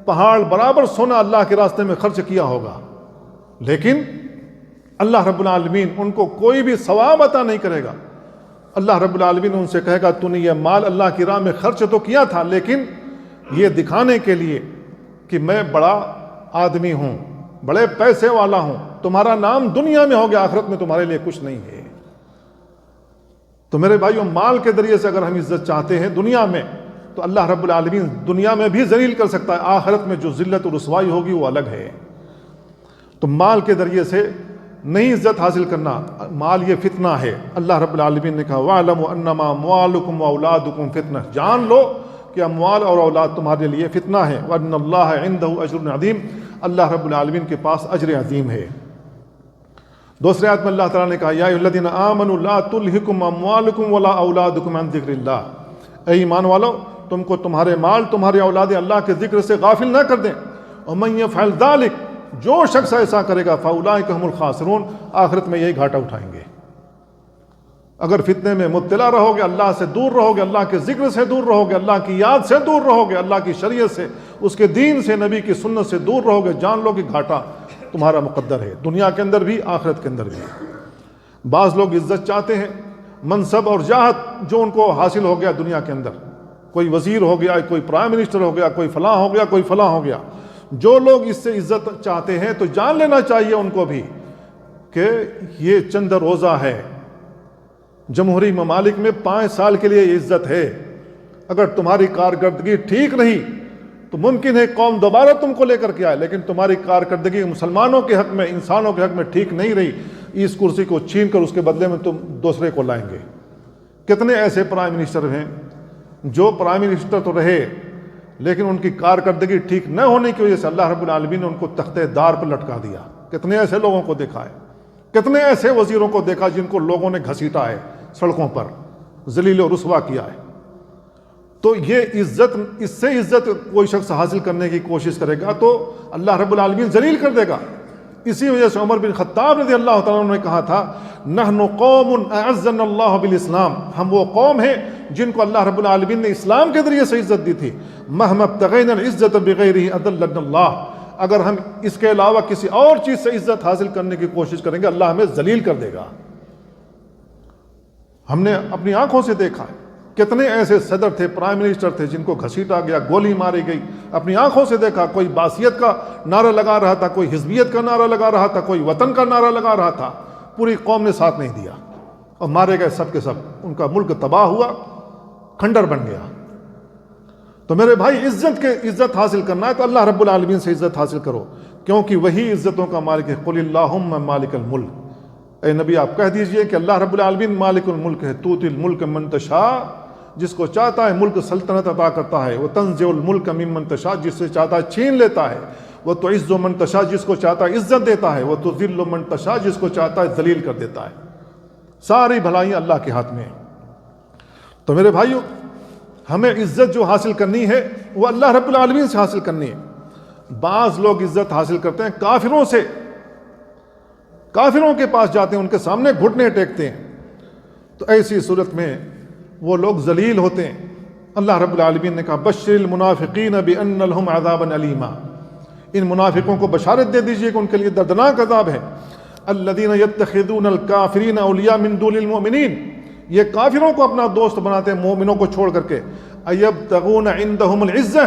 پہاڑ برابر سونا اللہ کے راستے میں خرچ کیا ہوگا، لیکن اللہ رب العالمین ان کو کوئی بھی ثواب عطا نہیں کرے گا۔ اللہ رب العالمین ان سے کہے گا تو نے یہ مال اللہ کی راہ میں خرچ تو کیا تھا، لیکن یہ دکھانے کے لیے کہ میں بڑا آدمی ہوں، بڑے پیسے والا ہوں، تمہارا نام دنیا میں ہو گیا، آخرت میں تمہارے لیے کچھ نہیں ہے۔ تو میرے بھائیوں، مال کے ذریعے سے اگر ہم عزت چاہتے ہیں دنیا میں، تو اللہ رب العالمین دنیا میں بھی ذلیل کر سکتا ہے، آخرت میں جو ذلت و رسوائی ہوگی وہ الگ ہے۔ تو مال کے ذریعے سے نہیں عزت حاصل کرنا، مال یہ فتنہ ہے۔ اللہ رب العالمین نے کہا وَاعْلَمُوا أَنَّمَا أَمْوَالُكُمْ وَأَوْلَادُكُمْ فِتْنَةٌ، جان لو کہ اموال اور اولاد تمہارے لیے فتنہ ہے، وَأَنَّ اللَّهَ عِنْدَهُ أَجْرٌ عَظِيمٌ، اللہ رب العالمین کے پاس اجر عظیم ہے۔ دوسرے آیت میں اللہ تعالیٰ نے کہا یا ایھا الذین آمنوا لا تلہکم اموالکم ولا اولادکم عن ذکر اللہ، اے ایمان والو تم کو تمہارے مال تمہاری اولادیں اللہ کے ذکر سے غافل نہ کر دیں، ومن یفعل ذلک، جو شخص ایسا کرے گا فاولئک هم الخاسرون، آخرت میں یہی گھاٹا اٹھائیں گے۔ اگر فتنے میں مبتلا رہو گے، اللہ سے دور رہو گے، اللہ کے ذکر سے دور رہو گے، اللہ کی یاد سے دور رہو گے، اللہ کی شریعت سے، اس کے دین سے، نبی کی سنت سے دور رہو گے، جان لو کہ گھاٹا تمہارا مقدر ہے، دنیا کے اندر بھی آخرت کے اندر بھی۔ بعض لوگ عزت چاہتے ہیں، منصب اور جاہت جو ان کو حاصل ہو گیا دنیا کے اندر، کوئی وزیر ہو گیا، کوئی پرائم منسٹر ہو گیا، کوئی فلاں ہو گیا، کوئی فلاں ہو گیا، جو لوگ اس سے عزت چاہتے ہیں تو جان لینا چاہیے ان کو بھی کہ یہ چند روزہ ہے۔ جمہوری ممالک میں 5 سال کے لیے یہ عزت ہے، اگر تمہاری کارکردگی ٹھیک رہی تو ممکن ہے قوم دوبارہ تم کو لے کر کے آئے، لیکن تمہاری کارکردگی مسلمانوں کے حق میں، انسانوں کے حق میں ٹھیک نہیں رہی، اس کرسی کو چھین کر اس کے بدلے میں تم دوسرے کو لائیں گے۔ کتنے ایسے پرائم منسٹر ہیں جو پرائم منسٹر تو رہے لیکن ان کی کارکردگی ٹھیک نہ ہونے کی وجہ سے اللہ رب العالمین نے ان کو تختے دار پر لٹکا دیا۔ کتنے ایسے لوگوں کو دیکھا ہے، کتنے ایسے وزیروں کو دیکھا جن کو لوگوں نے گھسیٹا ہے، سڑکوں پر ذلیل و رسوا کیا ہے۔ تو یہ عزت، اس سے عزت کوئی شخص حاصل کرنے کی کوشش کرے گا تو اللہ رب العالمین ذلیل کر دے گا۔ اسی وجہ سے عمر بن خطاب رضی اللہ تعالیٰ عنہ نے کہا تھا نحن قوم اعزنا اللہ بالاسلام، ہم وہ قوم ہیں جن کو اللہ رب العالمین نے اسلام کے ذریعے سے عزت دی تھی۔ مهما ابتغینا العزت بغیرہ اذلنا اللہ، اگر ہم اس کے علاوہ کسی اور چیز سے عزت حاصل کرنے کی کوشش کریں گے اللہ ہمیں ذلیل کر دے گا۔ ہم نے اپنی آنکھوں سے دیکھا ہے کتنے ایسے صدر تھے، پرائم منسٹر تھے جن کو گھسیٹا گیا، گولی ماری گئی، اپنی آنکھوں سے دیکھا۔ کوئی باسیت کا نعرہ لگا رہا تھا، کوئی حزبیت کا نعرہ لگا رہا تھا، کوئی وطن کا نعرہ لگا رہا تھا، پوری قوم نے ساتھ نہیں دیا اور مارے گئے سب کے سب، ان کا ملک تباہ ہوا، کھنڈر بن گیا۔ تو میرے بھائی عزت حاصل کرنا ہے تو اللہ رب العالمین سے عزت حاصل کرو، کیونکہ وہی عزتوں کا مالک ہے۔ قل اللہم مالک الملک، اے نبی آپ کہہ دیجئے کہ اللہ رب العالمین مالک الملک ہے، تؤتی الملک من تشاء، جس کو چاہتا ہے ملک سلطنت عطا کرتا ہے، وہ تنزع الملک ممن تشاء، جس سے چاہتا ہے چھین لیتا ہے، وہ تعز من تشاء، جس کو چاہتا ہے عزت دیتا ہے، وہ تذل من تشاء، جس کو چاہتا ہے ذلیل کر دیتا ہے۔ ساری بھلائیاں اللہ کے ہاتھ میں ہیں۔ تو میرے بھائیو، ہمیں عزت جو حاصل کرنی ہے وہ اللہ رب العالمین سے حاصل کرنی ہے۔ بعض لوگ عزت حاصل کرتے ہیں کافروں سے، کافروں کے پاس جاتے ہیں، ان کے سامنے گھٹنے ٹیکتے ہیں، تو ایسی صورت میں وہ لوگ ذلیل ہوتے ہیں۔ اللہ رب العالمین نے کہا بشر المنافقین بان لهم عذابا الیما، ان منافقوں کو بشارت دے دیجئے کہ ان کے لیے دردناک عذاب ہے۔ الذین یتخذون الکافرین اولیاء من دون المؤمنین، یہ کافروں کو اپنا دوست بناتے ہیں مومنوں کو چھوڑ کر کے۔ ایبتغون عندهم العزہ،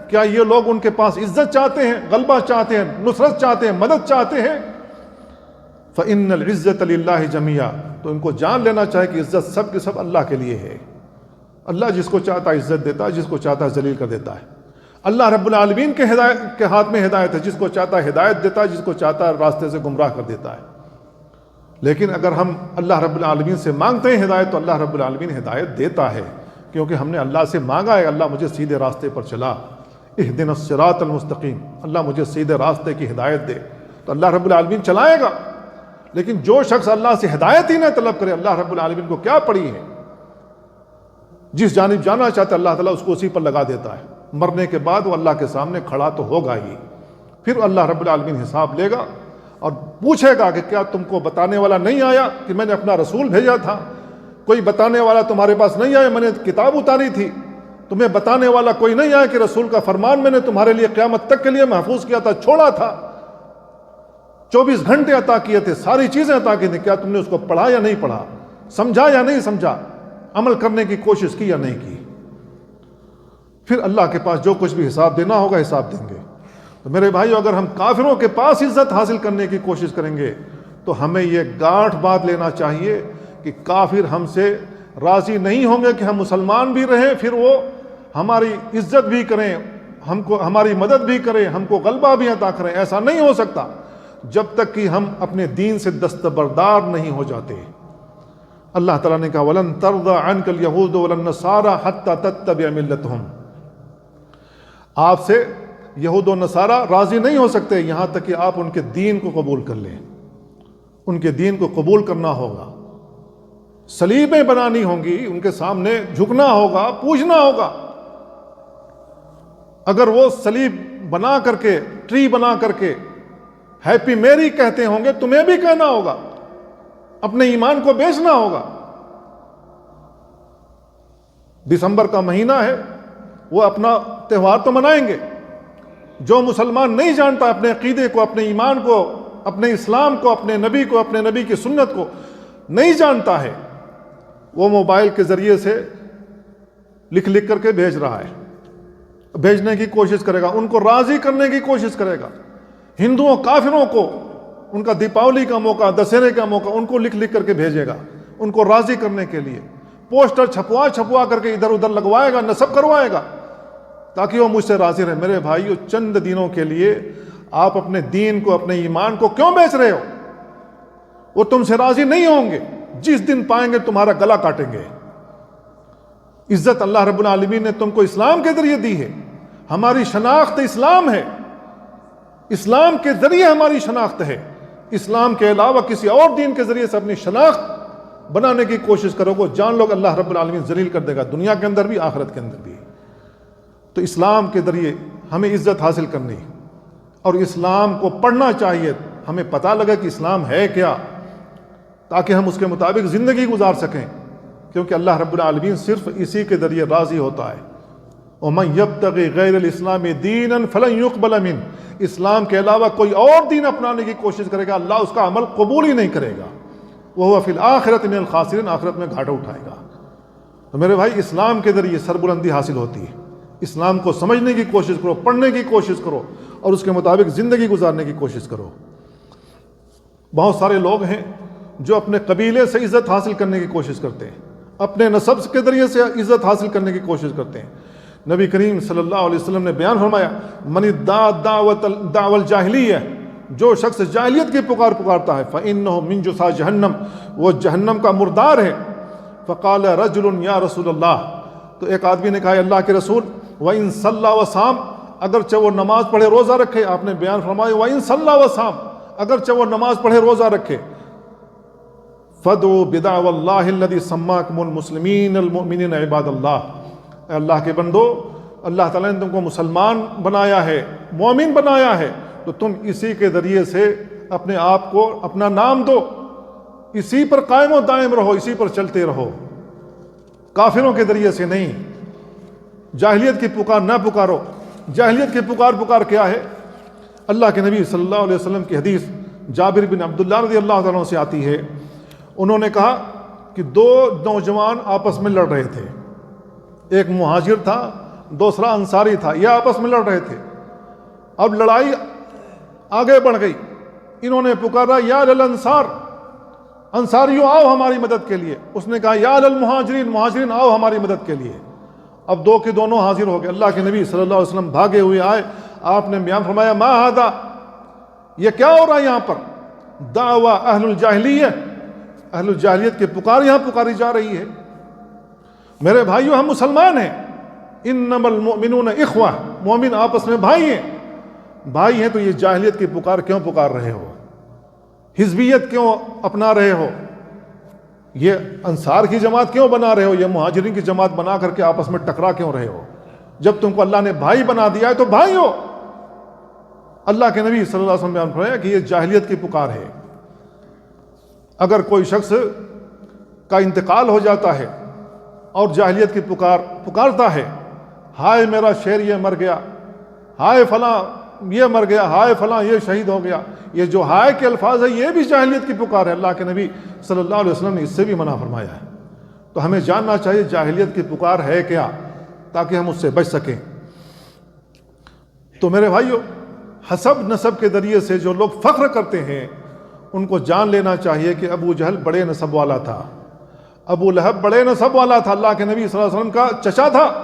کیا یہ لوگ ان کے پاس عزت چاہتے ہیں، غلبہ چاہتے ہیں، نصرت چاہتے ہیں، مدد چاہتے ہیں؟ فإن العزة للہ جميعا، تو ان کو جان لینا چاہے کہ عزت سب کے سب اللہ کے لیے ہے۔ اللہ جس کو چاہتا ہے عزت دیتا ہے، جس کو چاہتا ہے ذلیل کر دیتا ہے۔ اللہ رب العالمین کے ہاتھ میں ہدایت ہے، جس کو چاہتا ہے ہدایت دیتا ہے، جس کو چاہتا ہے راستے سے گمراہ کر دیتا ہے۔ لیکن اگر ہم اللہ رب العالمین سے مانگتے ہیں ہدایت تو اللہ رب العالمین ہدایت دیتا ہے، کیونکہ ہم نے اللہ سے مانگا ہے اللہ مجھے سیدھے راستے پر چلا، اہدنا الصراط المستقیم، اللہ مجھے سیدھے راستے کی ہدایت دے، تو اللہ رب العالمین چلائے گا۔ لیکن جو شخص اللہ سے ہدایت ہی نہ طلب کرے، اللہ رب العالمین کو کیا پڑی ہے؟ جس جانب جانا چاہتا ہے اللہ تعالیٰ اس کو اسی پر لگا دیتا ہے، مرنے کے بعد وہ اللہ کے سامنے کھڑا تو ہوگا ہی، پھر اللہ رب العالمین حساب لے گا اور پوچھے گا کہ کیا تم کو بتانے والا نہیں آیا کہ میں نے اپنا رسول بھیجا تھا؟ کوئی بتانے والا تمہارے پاس نہیں آیا، میں نے کتاب اتاری تھی، تمہیں بتانے والا کوئی نہیں آیا کہ رسول کا فرمان میں نے تمہارے لیے قیامت تک کے لیے محفوظ کیا تھا، چھوڑا تھا، 24 گھنٹے عطا کیے تھے، ساری چیزیں عطا کی تھیں، کیا تم نے اس کو پڑھا یا نہیں پڑھا، سمجھا یا نہیں سمجھا، عمل کرنے کی کوشش کی یا نہیں کی؟ پھر اللہ کے پاس جو کچھ بھی حساب دینا ہوگا حساب دیں گے۔ تو میرے بھائیو، اگر ہم کافروں کے پاس عزت حاصل کرنے کی کوشش کریں گے تو ہمیں یہ گاٹھ بات لینا چاہیے کہ کافر ہم سے راضی نہیں ہوں گے کہ ہم مسلمان بھی رہیں، پھر وہ ہماری عزت بھی کریں، ہم کو ہماری مدد بھی کریں، ہم کو غلبہ بھی عطا کریں، ایسا نہیں ہو سکتا۔ جب تک کہ ہم اپنے دین سے دستبردار نہیں ہو جاتے۔ اللہ تعالیٰ نے کہا وَلَن تَرْضَىٰ عَنْكَ الْيَهُودُ وَلَا النَّصَارَىٰ حَتَّىٰ تَتَّبِعَ مِلَّتَهُمْ، آپ سے یہود و نصارہ راضی نہیں ہو سکتے یہاں تک کہ آپ ان کے دین کو قبول کر لیں۔ ان کے دین کو قبول کرنا ہوگا، صلیبیں بنانی ہوں گی، ان کے سامنے جھکنا ہوگا، پوچھنا ہوگا۔ اگر وہ صلیب بنا کر کے، ٹری بنا کر کے ہیپی میری کہتے ہوں گے، تمہیں بھی کہنا ہوگا، اپنے ایمان کو بیچنا ہوگا۔ دسمبر کا مہینہ ہے، وہ اپنا تہوار تو منائیں گے۔ جو مسلمان نہیں جانتا اپنے عقیدے کو، اپنے ایمان کو، اپنے اسلام کو، اپنے نبی کو، اپنے نبی کی سنت کو نہیں جانتا ہے، وہ موبائل کے ذریعے سے لکھ لکھ کر کے بھیج رہا ہے، بھیجنے کی کوشش کرے گا، ان کو راضی کرنے کی کوشش کرے گا۔ ہندوؤں کافروں کو ان کا دیپاولی کا موقع، دسہرے کا موقع، ان کو لکھ لکھ کر کے بھیجے گا، ان کو راضی کرنے کے لیے پوسٹر چھپوا کر کے ادھر ادھر لگوائے گا، نصب کروائے گا تاکہ وہ مجھ سے راضی رہے۔ میرے بھائیو، چند دنوں کے لیے آپ اپنے دین کو، اپنے ایمان کو کیوں بیچ رہے ہو؟ وہ تم سے راضی نہیں ہوں گے، جس دن پائیں گے تمہارا گلا کاٹیں گے۔ عزت اللہ رب العالمین نے تم کو اسلام کے ذریعے دی ہے، ہماری شناخت اسلام ہے، اسلام کے ذریعے ہماری شناخت ہے۔ اسلام کے علاوہ کسی اور دین کے ذریعے سے اپنی شناخت بنانے کی کوشش کرو گے، جان لو کہ اللہ رب العالمین ذلیل کر دے گا، دنیا کے اندر بھی، آخرت کے اندر بھی۔ تو اسلام کے ذریعے ہمیں عزت حاصل کرنی، اور اسلام کو پڑھنا چاہیے، ہمیں پتہ لگے کہ اسلام ہے کیا، تاکہ ہم اس کے مطابق زندگی گزار سکیں، کیونکہ اللہ رب العالمین صرف اسی کے ذریعے راضی ہوتا ہے۔ وَمَن يَبْتَغِ غَيْرَ الْإِسْلَامِ دِينًا فَلَن يُقْبَلَ مِنْهُ، اسلام کے علاوہ کوئی اور دین اپنانے کی کوشش کرے گا، اللہ اس کا عمل قبول ہی نہیں کرے گا۔ وَهُوَ فِي الْآخِرَةِ مِنَ الْخَاسِرِينَ، آخرت میں گھاٹا اٹھائے گا۔ تو میرے بھائی، اسلام کے ذریعے سربلندی حاصل ہوتی ہے۔ اسلام کو سمجھنے کی کوشش کرو، پڑھنے کی کوشش کرو، اور اس کے مطابق زندگی گزارنے کی کوشش کرو۔ بہت سارے لوگ ہیں جو اپنے قبیلے سے عزت حاصل کرنے کی کوشش کرتے ہیں، اپنے نسب کے ذریعے سے عزت حاصل کرنے کی کوشش کرتے ہیں۔ نبی کریم صلی اللہ علیہ وسلم نے بیان فرمایا، من ادعى دعوى الجاہلیہ، جو شخص جاہلیت کی پکارتا ہے، فإنه من جثا جہنم، وہ جہنم کا مردار ہے۔ فقال رجل یا رسول اللہ، تو ایک آدمی نے کہا اللہ کے رسول، وإن صلى وصام، اگرچہ وہ نماز پڑھے روزہ رکھے، آپ نے بیان فرمایا وإن صلى وصام، اگرچہ وہ نماز پڑھے روزہ رکھے، فدعوا بدعوى الله الذي سماكم المسلمين المؤمنين عباد اللہ، اے اللہ کے بندو، اللہ تعالیٰ نے تم کو مسلمان بنایا ہے، مومن بنایا ہے، تو تم اسی کے ذریعے سے اپنے آپ کو اپنا نام دو، اسی پر قائم و دائم رہو، اسی پر چلتے رہو، کافروں کے ذریعے سے نہیں۔ جاہلیت کی پکار نہ پکارو۔ جاہلیت کی پکار کیا ہے؟ اللہ کے نبی صلی اللہ علیہ وسلم کی حدیث جابر بن عبداللہ رضی اللہ تعالیٰ عنہ سے آتی ہے، انہوں نے کہا کہ دو نوجوان آپس میں لڑ رہے تھے، ایک مہاجر تھا، دوسرا انصاری تھا، یہ آپس میں لڑ رہے تھے۔ اب لڑائی آگے بڑھ گئی، انہوں نے پکارا یا للانصار، انصاریوں آؤ ہماری مدد کے لیے۔ اس نے کہا یا للمہاجرین، مہاجرین آؤ ہماری مدد کے لیے۔ اب دو کے دونوں حاضر ہو گئے۔ اللہ کے نبی صلی اللہ علیہ وسلم بھاگے ہوئے آئے، آپ نے بیان فرمایا ما ھذا، یہ کیا ہو رہا ہے یہاں پر؟ دعویٰ اہل الجاہلیہ، اہل الجاہلیت کی پکار یہاں پکاری جا رہی ہے۔ میرے بھائیو، ہم مسلمان ہیں، انما المؤمنون اخوہ، مومن آپس میں بھائی ہیں۔ بھائی ہیں تو یہ جاہلیت کی پکار کیوں پکار رہے ہو؟ حزبیت کیوں اپنا رہے ہو؟ یہ انصار کی جماعت کیوں بنا رہے ہو؟ یہ مہاجرین کی جماعت بنا کر کے آپس میں ٹکرا کیوں رہے ہو؟ جب تم کو اللہ نے بھائی بنا دیا ہے تو بھائی ہو۔ اللہ کے نبی صلی اللہ علیہ وسلم نے فرمایا کہ یہ جاہلیت کی پکار ہے۔ اگر کوئی شخص کا انتقال ہو جاتا ہے اور جاہلیت کی پکارتا ہے، ہائے میرا شیر یہ مر گیا، ہائے فلاں یہ مر گیا، ہائے فلاں یہ شہید ہو گیا، یہ جو ہائے کے الفاظ ہے یہ بھی جاہلیت کی پکار ہے۔ اللہ کے نبی صلی اللہ علیہ وسلم نے اس سے بھی منع فرمایا ہے۔ تو ہمیں جاننا چاہیے جاہلیت کی پکار ہے کیا، تاکہ ہم اس سے بچ سکیں۔ تو میرے بھائیو، حسب نسب کے ذریعے سے جو لوگ فخر کرتے ہیں، ان کو جان لینا چاہیے کہ ابو جہل بڑے نسب والا تھا، ابو لہب بڑے نسب والا تھا، اللہ کے نبی صلی اللہ علیہ وسلم کا چچا تھا،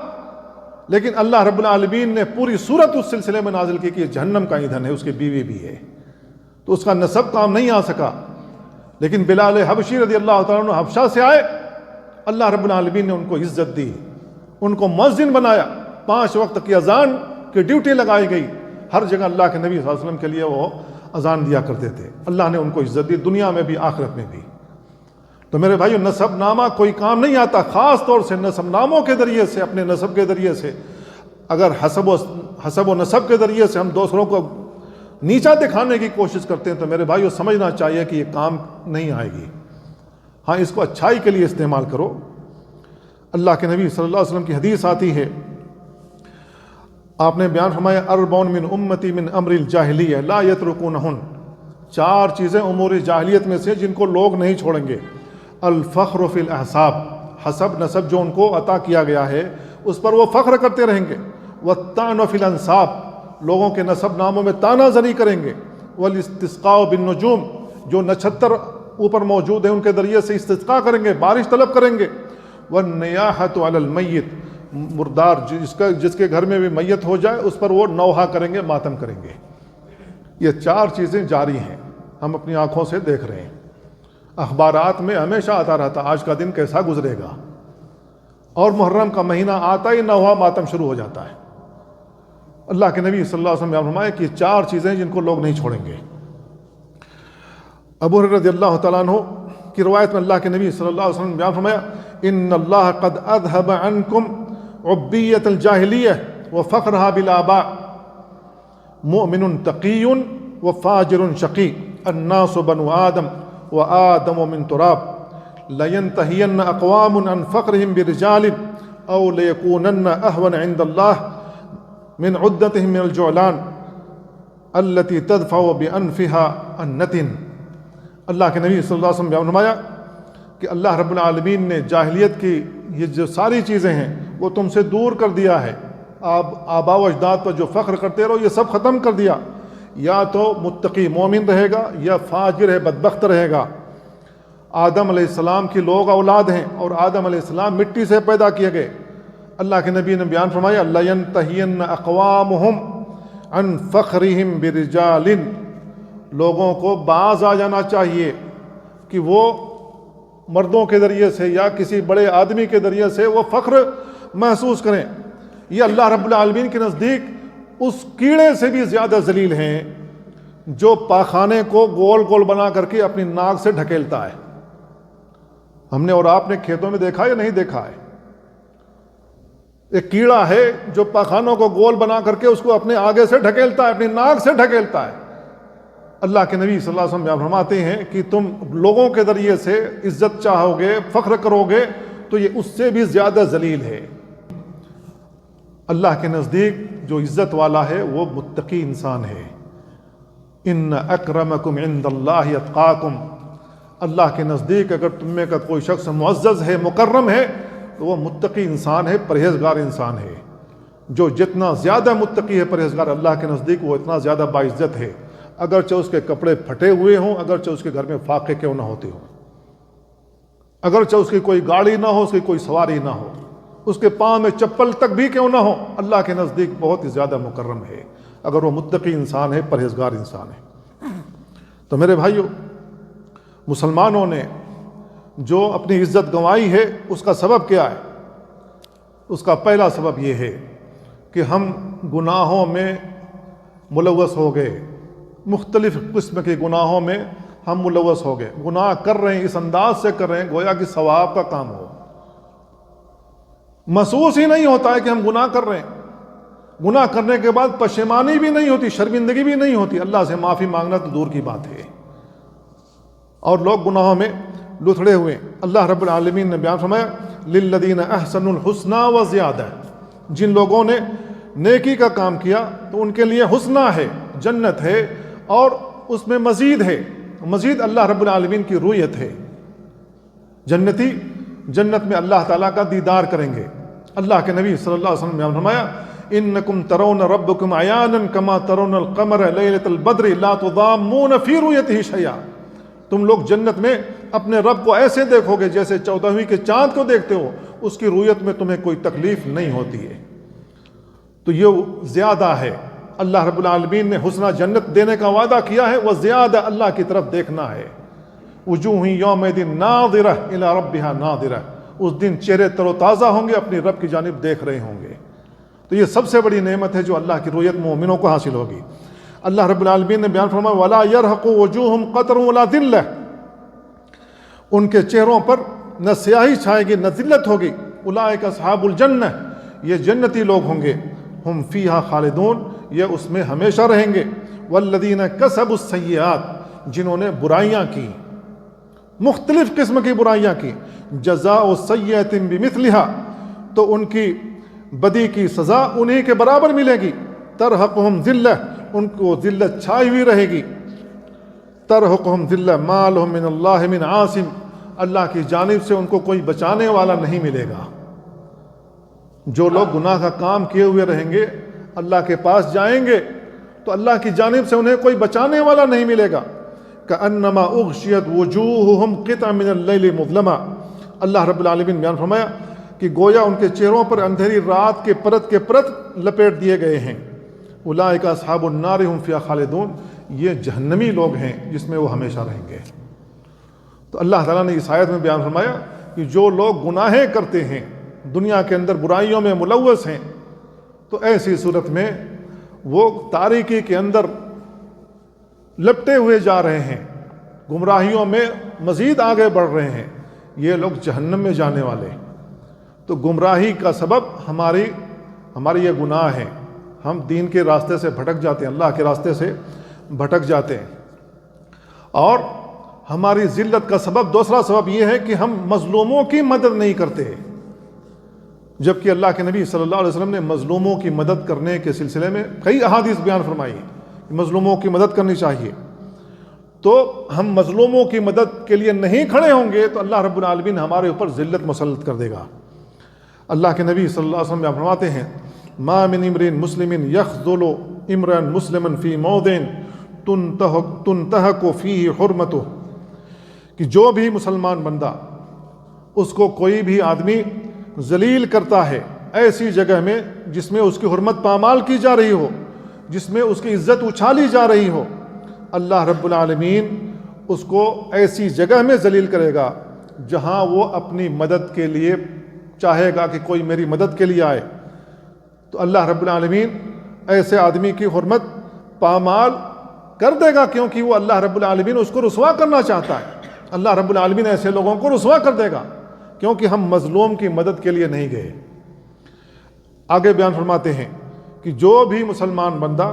لیکن اللہ رب العالمین نے پوری سورت اس سلسلے میں نازل کی کہ یہ جہنم کا ایندھن ہے، اس کی بیوی بھی ہے۔ تو اس کا نسب کام نہیں آ سکا، لیکن بلال حبشی رضی اللہ تعالیٰ عنہ حبشہ سے آئے، اللہ رب العالمین نے ان کو عزت دی، ان کو مؤذن بنایا، 5 وقت کی اذان کی ڈیوٹی لگائی گئی، ہر جگہ اللہ کے نبی صلی اللہ علیہ وسلم کے لیے وہ اذان دیا کرتے تھے، اللہ نے ان کو عزت دی دنیا میں بھی آخرت میں بھی۔ تو میرے بھائیو، نسب نامہ کوئی کام نہیں آتا، خاص طور سے نسب ناموں کے ذریعے سے، اپنے نسب کے ذریعے سے اگر حسب و نسب کے ذریعے سے ہم دوسروں کو نیچا دکھانے کی کوشش کرتے ہیں تو میرے بھائیو سمجھنا چاہیے کہ یہ کام نہیں آئے گی۔ ہاں، اس کو اچھائی کے لیے استعمال کرو۔ اللہ کے نبی صلی اللہ علیہ وسلم کی حدیث آتی ہے، آپ نے بیان فرمایا، اربعون من امتی من امر الجاہلیہ لا یترکونہن، 4 چیزیں امور جاہلیت میں سے جن کو لوگ نہیں چھوڑیں گے۔ الفخر فی الاحساب، حسب نسب جو ان کو عطا کیا گیا ہے اس پر وہ فخر کرتے رہیں گے۔ والطعن فی الانساب، لوگوں کے نسب ناموں میں تانا زنی کریں گے۔ والاستسقاء بالنجوم، جو نچھتر اوپر موجود ہیں ان کے ذریعے سے استسقاء کریں گے، بارش طلب کریں گے۔ والنیاحۃ علی المیت، مردار جس کے گھر میں بھی میت ہو جائے اس پر وہ نوحہ کریں گے، ماتم کریں گے۔ یہ 4 چیزیں جاری ہیں، ہم اپنی آنکھوں سے دیکھ رہے ہیں، اخبارات میں ہمیشہ آتا رہتا آج کا دن کیسا گزرے گا، اور محرم کا مہینہ آتا ہی نوحہ ماتم شروع ہو جاتا ہے۔ اللہ کے نبی صلی اللہ علیہ وسلم نے فرمایا کہ 4 چیزیں جن کو لوگ نہیں چھوڑیں گے۔ ابو ہریرہ رضی اللہ تعالیٰ عنہ کی روایت میں اللہ کے نبی صلی اللہ علیہ وسلم نے بیان فرمایا، ان اللہ قد اذهب عنکم عبیۃ الجاہلیہ وفخرها بالآباء، مؤمن تقی وفاجر شقی، الناس بنو آدم وآدم من تراب، لینتہین اقوام عن فخرهم برجال او لیکونن اہون عند اللہ من عدتهم من الجعلان التي تدفع بانفها النتن۔ اللہ کے نبی صلی اللہ علیہ وسلم نے فرمایا کہ اللہ رب العالمین نے جاہلیت کی یہ جو ساری چیزیں ہیں وہ تم سے دور کر دیا ہے، آبا و اجداد پر جو فخر کرتے رہو یہ سب ختم کر دیا، یا تو متقی مومن رہے گا یا فاجر ہے بدبخت رہے گا۔ آدم علیہ السلام کی لوگ اولاد ہیں اور آدم علیہ السلام مٹی سے پیدا کیے گئے۔ اللہ کے نبی نے بیان فرمایا، لَيَنْتَهِيَنَّ أَقْوَامُهُمْ عَنْ فَخْرِهِمْ بِرِجَالٍ، لوگوں کو باز آ جانا چاہیے کہ وہ مردوں کے ذریعے سے یا کسی بڑے آدمی کے ذریعے سے وہ فخر محسوس کریں۔ یہ اللہ رب العالمین کے نزدیک اس کیڑے سے بھی زیادہ ذلیل ہیں جو پاخانے کو گول گول بنا کر کے اپنی ناک سے ڈھکیلتا ہے۔ ہم نے اور آپ نے کھیتوں میں دیکھا یا نہیں دیکھا ہے؟ ایک کیڑا ہے جو پاخانوں کو گول بنا کر کے اس کو اپنے آگے سے ڈھکیلتا ہے، اپنی ناک سے ڈھکیلتا ہے۔ اللہ کے نبی صلی اللہ علیہ وسلم فرماتے ہیں کہ تم لوگوں کے ذریعے سے عزت چاہو گے، فخر کرو گے تو یہ اس سے بھی زیادہ ذلیل ہے۔ اللہ کے نزدیک جو عزت والا ہے وہ متقی انسان ہے۔ ان اکرمکم عند اللہ اتقاکم، اللہ کے نزدیک اگر تم میں کا کوئی شخص معزز ہے، مکرم ہے، تو وہ متقی انسان ہے، پرہیزگار انسان ہے۔ جو جتنا زیادہ متقی ہے، پرہیزگار، اللہ کے نزدیک وہ اتنا زیادہ باعزت ہے، اگرچہ اس کے کپڑے پھٹے ہوئے ہوں، اگرچہ اس کے گھر میں فاقے کیوں نہ ہوتے ہوں، اگرچہ اس کی کوئی گاڑی نہ ہو، اس کی کوئی سواری نہ ہو، اس کے پاؤں میں چپل تک بھی کیوں نہ ہو، اللہ کے نزدیک بہت ہی زیادہ مکرم ہے اگر وہ متقی انسان ہے، پرہیزگار انسان ہے۔ تو میرے بھائیو، مسلمانوں نے جو اپنی عزت گنوائی ہے اس کا سبب کیا ہے؟ اس کا پہلا سبب یہ ہے کہ ہم گناہوں میں ملوث ہو گئے، مختلف قسم کے گناہوں میں ہم ملوث ہو گئے، گناہ کر رہے ہیں، اس انداز سے کر رہے ہیں گویا کہ ثواب کا کام ہو، محسوس ہی نہیں ہوتا ہے کہ ہم گناہ کر رہے ہیں، گناہ کرنے کے بعد پشیمانی بھی نہیں ہوتی، شرمندگی بھی نہیں ہوتی، اللہ سے معافی مانگنا تو دور کی بات ہے، اور لوگ گناہوں میں لتھڑے ہوئے۔ اللہ رب العالمین نے بیان فرمایا، للذین احسنوا الحسنی وزیادہ، جن لوگوں نے نیکی کا کام کیا تو ان کے لیے حسنہ ہے، جنت ہے، اور اس میں مزید ہے، مزید اللہ رب العالمین کی رؤیت ہے۔ جنتی جنت میں اللہ تعالیٰ کا دیدار کریں گے۔ اللہ کے نبی صلی اللہ علیہ وسلم نے فرمایا، انکم ترون ربکم عیانا کما ترون القمر لیلۃ البدر لا تضامون فی رؤیتہ شیئا، تم لوگ جنت میں اپنے رب کو ایسے دیکھو گے جیسے 14ویں کے چاند کو دیکھتے ہو، اس کی رؤیت میں تمہیں کوئی تکلیف نہیں ہوتی ہے۔ تو یہ زیادہ ہے، اللہ رب العالمین نے حسنہ جنت دینے کا وعدہ کیا ہے، وہ زیادہ اللہ کی طرف دیکھنا ہے۔ وجوہ یومئذ ناظرہ الی ربہا ناظرہ، اس دن چہرے تر و تازہ ہوں گے، اپنی رب کی جانب دیکھ رہے ہوں گے۔ تو یہ سب سے بڑی نعمت ہے جو اللہ کی رؤیت مومنوں کو حاصل ہوگی۔ اللہ رب العالمین نے بیان فرمایا وَلَا يَرْهَقُ وُجُوهُمْ قَتْرٌ وَلَا ذِلَّةٌ، ان کے چہروں پر نہ سیاہی چھائے گی نہ ذلت ہوگی۔ اولئک اصحاب الجنہ، یہ جنتی لوگ ہوں گے، ہم فیہا خالدون، یہ اس میں ہمیشہ رہیں گے۔ والذین کسبوا السیئات، جنہوں نے برائیاں کی، مختلف قسم کی برائیاں کی، جزاء سیئۃ بمثلھا، تو ان کی بدی کی سزا انہی کے برابر ملے گی۔ ترہقہم ذلہ، ان کو ذلت چھائی ہوئی رہے گی۔ ترہقہم ذلہ ما لہم من اللہ من عاصم، اللہ کی جانب سے ان کو کوئی بچانے والا نہیں ملے گا۔ جو لوگ گناہ کا کام کیے ہوئے رہیں گے، اللہ کے پاس جائیں گے تو اللہ کی جانب سے انہیں کوئی بچانے والا نہیں ملے گا۔ کأنما اغشیت وجوہہم قطع من اللیل مظلما، اللہ رب العالمین بیان فرمایا کہ گویا ان کے چہروں پر اندھیری رات کے پرت لپیٹ دیے گئے ہیں۔ اولئک اصحاب النار ہم فیہا خالدون، یہ جہنمی لوگ ہیں جس میں وہ ہمیشہ رہیں گے۔ تو اللہ تعالیٰ نے اس آیت میں بیان فرمایا کہ جو لوگ گناہیں کرتے ہیں، دنیا کے اندر برائیوں میں ملوث ہیں، تو ایسی صورت میں وہ تاریکی کے اندر لپٹے ہوئے جا رہے ہیں، گمراہیوں میں مزید آگے بڑھ رہے ہیں، یہ لوگ جہنم میں جانے والے۔ تو گمراہی کا سبب ہماری یہ گناہ ہے، ہم دین کے راستے سے بھٹک جاتے ہیں، اللہ کے راستے سے بھٹک جاتے ہیں۔ اور ہماری ذلت کا سبب، دوسرا سبب یہ ہے کہ ہم مظلوموں کی مدد نہیں کرتے، جبکہ اللہ کے نبی صلی اللہ علیہ وسلم نے مظلوموں کی مدد کرنے کے سلسلے میں کئی احادیث بیان فرمائی کہ مظلوموں کی مدد کرنی چاہیے۔ تو ہم مظلوموں کی مدد کے لیے نہیں کھڑے ہوں گے تو اللہ رب العالمین ہمارے اوپر ذلت مسلط کر دے گا۔ اللہ کے نبی صلی اللہ علیہ وسلم بیان فرماتے ہیں ما من امرئ مسلم یخذل امرئا مسلما فی موضع تنتہک فیہ حرمتہ، کہ جو بھی مسلمان بندہ، اس کو کوئی بھی آدمی ذلیل کرتا ہے ایسی جگہ میں جس میں اس کی حرمت پامال کی جا رہی ہو، جس میں اس کی عزت اچھالی جا رہی ہو، اللہ رب العالمین اس کو ایسی جگہ میں ذلیل کرے گا جہاں وہ اپنی مدد کے لیے چاہے گا کہ کوئی میری مدد کے لیے آئے، تو اللہ رب العالمین ایسے آدمی کی حرمت پامال کر دے گا، کیونکہ وہ اللہ رب العالمین اس کو رسوا کرنا چاہتا ہے۔ اللہ رب العالمین ایسے لوگوں کو رسوا کر دے گا کیونکہ ہم مظلوم کی مدد کے لیے نہیں گئے۔ آگے بیان فرماتے ہیں کہ جو بھی مسلمان بندہ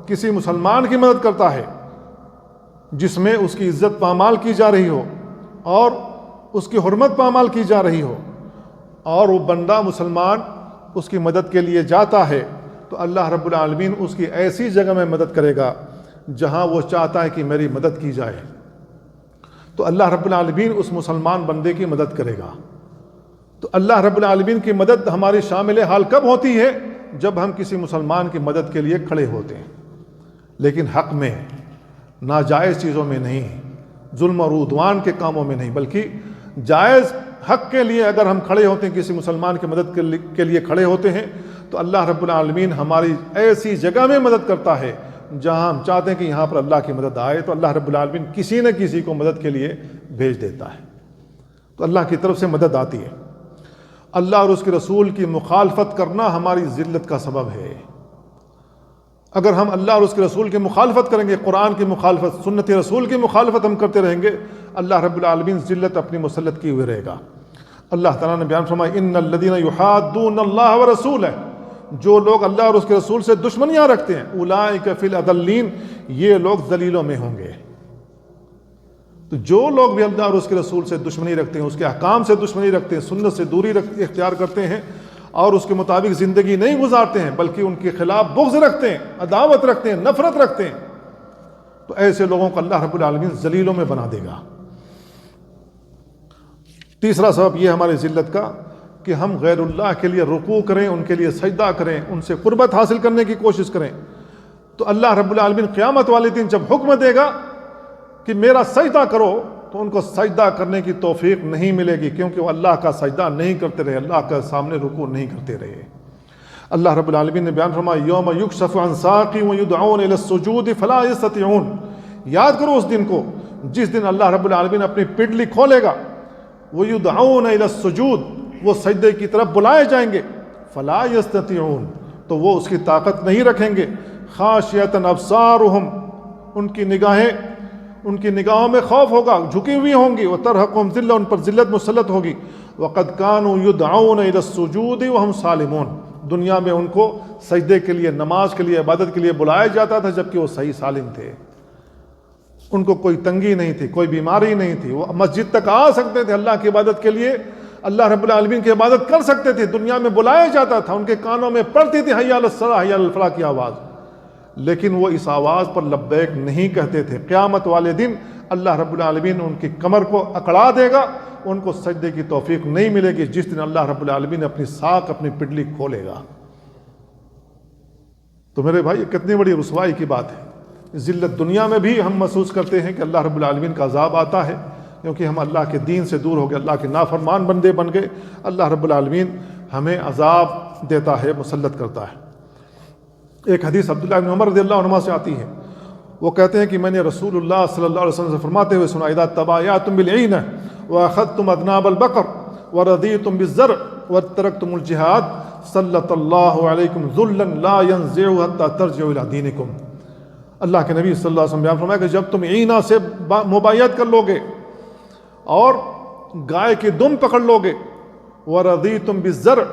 کسی مسلمان کی مدد کرتا ہے جس میں اس کی عزت پامال کی جا رہی ہو اور اس کی حرمت پامال کی جا رہی ہو، اور وہ بندہ مسلمان اس کی مدد کے لیے جاتا ہے، تو اللہ رب العالمین اس کی ایسی جگہ میں مدد کرے گا جہاں وہ چاہتا ہے کہ میری مدد کی جائے، تو اللہ رب العالمین اس مسلمان بندے کی مدد کرے گا۔ تو اللہ رب العالمین کی مدد ہماری شامل حال کب ہوتی ہے؟ جب ہم کسی مسلمان کی مدد کے لیے کھڑے ہوتے ہیں، لیکن حق میں، ناجائز چیزوں میں نہیں، ظلم اور عدوان کے کاموں میں نہیں، بلکہ جائز حق کے لیے اگر ہم کھڑے ہوتے ہیں، کسی مسلمان کی مدد کے لیے کھڑے ہوتے ہیں، تو اللہ رب العالمین ہماری ایسی جگہ میں مدد کرتا ہے جہاں ہم چاہتے ہیں کہ یہاں پر اللہ کی مدد آئے، تو اللہ رب العالمین کسی نہ کسی کو مدد کے لیے بھیج دیتا ہے، تو اللہ کی طرف سے مدد آتی ہے۔ اللہ اور اس کے رسول کی مخالفت کرنا ہماری ذلت کا سبب ہے۔ اگر ہم اللہ اور اس کے رسول کی مخالفت کریں گے، قرآن کی مخالفت، سنت رسول کی مخالفت ہم کرتے رہیں گے، اللہ رب العالمین ذلت اپنی مسلط کیے ہوئے رہے گا۔ اللہ تعالیٰ نے بیان فرمایا ان الذین یحادون اللہ ورسولہ، جو لوگ اللہ اور اس کے رسول سے دشمنیاں رکھتے ہیں، اولئک فی الاضلین، یہ لوگ ذلیلوں میں ہوں گے۔ تو جو لوگ بھی اللہ اور اس کے رسول سے دشمنی رکھتے ہیں، اس کے احکام سے دشمنی رکھتے ہیں، سنت سے دوری اختیار کرتے ہیں اور اس کے مطابق زندگی نہیں گزارتے ہیں، بلکہ ان کے خلاف بغض رکھتے ہیں، عداوت رکھتے ہیں، نفرت رکھتے ہیں، تو ایسے لوگوں کو اللہ رب العالمین ذلیلوں میں بنا دے گا۔ تیسرا سبب یہ ہماری ذلت کا کہ ہم غیر اللہ کے لیے رکوع کریں، ان کے لیے سجدہ کریں، ان سے قربت حاصل کرنے کی کوشش کریں، تو اللہ رب العالمین قیامت والے دن جب حکم دے گا کہ میرا سجدہ کرو، تو ان کو سجدہ کرنے کی توفیق نہیں ملے گی، کیونکہ وہ اللہ کا سجدہ نہیں کرتے رہے، اللہ کے سامنے رکوع نہیں کرتے رہے۔ اللہ رب العالمین نے بیان فرمایا یوم یکشف عن ساق ویدعون الی السجود فلا یستطیعون، یاد کرو اس دن کو جس دن اللہ رب العالمین اپنی پنڈلی کھولے گا، ویدعون الی السجود، وہ سجدے کی طرف بلائے جائیں گے، فلا یستطیعون، تو وہ اس کی طاقت نہیں رکھیں گے، خاشعۃ ابصارہم، ان کی نگاہوں میں خوف ہوگا، جھکی ہوئی ہوں گی، وترہقہم ذلہ، ان پر ذلت مسلط ہوگی، وقد کانوا یدعون الی السجود وہم سالمون، دنیا میں ان کو سجدے کے لیے، نماز کے لیے، عبادت کے لیے بلایا جاتا تھا جبکہ وہ صحیح سالم تھے، ان کو کوئی تنگی نہیں تھی، کوئی بیماری نہیں تھی، وہ مسجد تک آ سکتے تھے اللہ کی عبادت کے لیے، اللہ رب العالمین کی عبادت کر سکتے تھے، دنیا میں بلایا جاتا تھا، ان کے کانوں میں پڑتی تھی حی علی الصلاۃ حی علی الفلاح کی آواز، لیکن وہ اس آواز پر لبیک نہیں کہتے تھے۔ قیامت والے دن اللہ رب العالمین ان کی کمر کو اکڑا دے گا، ان کو سجدے کی توفیق نہیں ملے گی، جس دن اللہ رب العالمین اپنی ساق، اپنی پنڈلی کھولے گا۔ تو میرے بھائی، کتنی بڑی رسوائی کی بات ہے۔ ذلت دنیا میں بھی ہم محسوس کرتے ہیں کہ اللہ رب العالمین کا عذاب آتا ہے، کیونکہ ہم اللہ کے دین سے دور ہو گئے، اللہ کے نافرمان بندے بن گئے، اللہ رب العالمین ہمیں عذاب دیتا ہے، مسلط کرتا ہے۔ ایک حدیث عبداللہ بن عمر رضی اللہ عنہما سے آتی ہے، وہ کہتے ہیں کہ میں نے رسول اللہ صلی اللہ علیہ وسلم سے فرماتے ہوئے سنا، اذا تبایعتم بالعینہ واخذتم اذناب البقر ورضیتم بالزرع وترکتم الجہاد سلط اللہ علیکم ذلا لا ينزعه حتى ترجعوا الى دینکم۔ اللہ کے نبی صلی اللہ علیہ وسلم بیان فرمایا کہ جب تم عینہ سے مبایعت کر لو گے اور گائے کی دم پکڑ لو گے، ورضیتم بالزرع،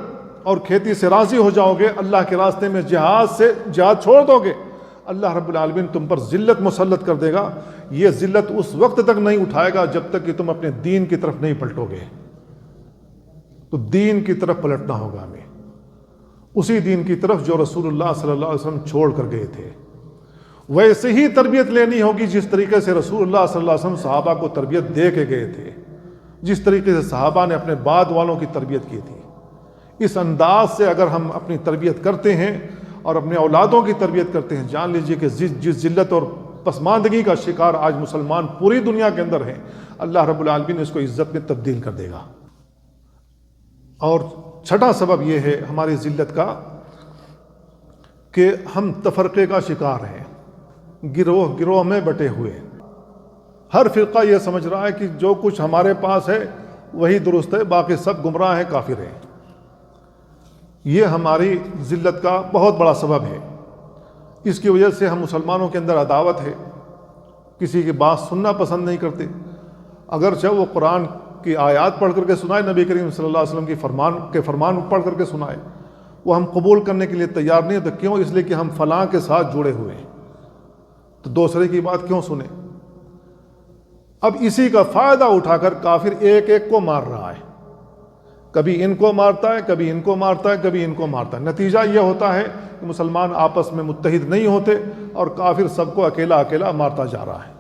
اور کھیتی سے راضی ہو جاؤ گے، اللہ کے راستے میں جہاد چھوڑ دو گے، اللہ رب العالمین تم پر ذلت مسلط کر دے گا۔ یہ ذلت اس وقت تک نہیں اٹھائے گا جب تک کہ تم اپنے دین کی طرف نہیں پلٹو گے۔ تو دین کی طرف پلٹنا ہوگا ہمیں، اسی دین کی طرف جو رسول اللہ صلی اللہ علیہ وسلم چھوڑ کر گئے تھے، ویسے ہی تربیت لینی ہوگی جس طریقے سے رسول اللہ صلی اللہ علیہ وسلم صحابہ کو تربیت دے کے گئے تھے، جس طریقے سے صحابہ نے اپنے بعد والوں کی تربیت کی تھی۔ اس انداز سے اگر ہم اپنی تربیت کرتے ہیں اور اپنے اولادوں کی تربیت کرتے ہیں، جان لیجئے کہ جس ذلت اور پسماندگی کا شکار آج مسلمان پوری دنیا کے اندر ہیں، اللہ رب العالمین اس کو عزت میں تبدیل کر دے گا۔ اور چھٹا سبب یہ ہے ہماری ذلت کا کہ ہم تفرقے کا شکار ہیں، گروہ میں بٹے ہوئے، ہر فرقہ یہ سمجھ رہا ہے کہ جو کچھ ہمارے پاس ہے وہی درست ہے، باقی سب گمراہ ہیں، کافر ہیں۔ یہ ہماری ذلت کا بہت بڑا سبب ہے۔ اس کی وجہ سے ہم مسلمانوں کے اندر عداوت ہے، کسی کی بات سننا پسند نہیں کرتے، اگرچہ وہ قرآن کی آیات پڑھ کر کے سنائے، نبی کریم صلی اللہ علیہ وسلم کی فرمان پڑھ کر کے سنائے، وہ ہم قبول کرنے کے لیے تیار نہیں ہوتے۔ کیوں؟ اس لیے کہ ہم فلاں کے ساتھ جڑے ہوئے ہیں، تو دوسرے کی بات کیوں سنیں؟ اب اسی کا فائدہ اٹھا کر کافر ایک ایک کو مار رہا ہے، کبھی ان کو مارتا ہے، کبھی ان کو مارتا ہے، کبھی ان کو مارتا ہے۔ نتیجہ یہ ہوتا ہے کہ مسلمان آپس میں متحد نہیں ہوتے اور کافر سب کو اکیلا اکیلا مارتا جا رہا ہے۔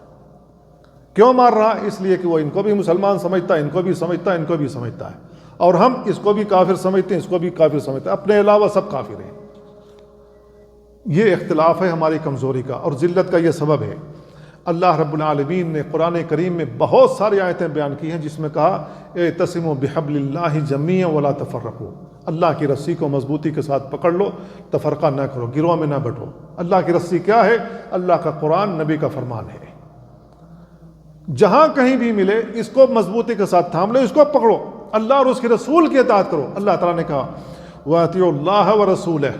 کیوں مار رہا ہے؟ اس لیے کہ وہ ان کو بھی مسلمان سمجھتا ہے، ان کو بھی سمجھتا ہے، ان کو بھی سمجھتا ہے، اور ہم اس کو بھی کافر سمجھتے ہیں، اس کو بھی کافر سمجھتے ہیں، اپنے علاوہ سب کافر ہیں۔ یہ اختلاف ہے ہماری کمزوری کا اور ذلت کا یہ سبب ہے۔ اللہ رب العالمین نے قرآن کریم میں بہت ساری آیتیں بیان کی ہیں جس میں کہا اعتصموا بحبل اللہ جمیعا ولا تفرقوا، اللہ کی رسی کو مضبوطی کے ساتھ پکڑ لو، تفرقہ نہ کرو، گروہ میں نہ بٹو۔ اللہ کی رسی کیا ہے؟ اللہ کا قرآن، نبی کا فرمان ہے۔ جہاں کہیں بھی ملے اس کو مضبوطی کے ساتھ تھام لو، اس کو پکڑو، اللہ اور اس کے رسول کی اطاعت کرو۔ اللہ تعالیٰ نے کہا وَأَطِيعُوا اللَّهَ وَرَسُولَهُ،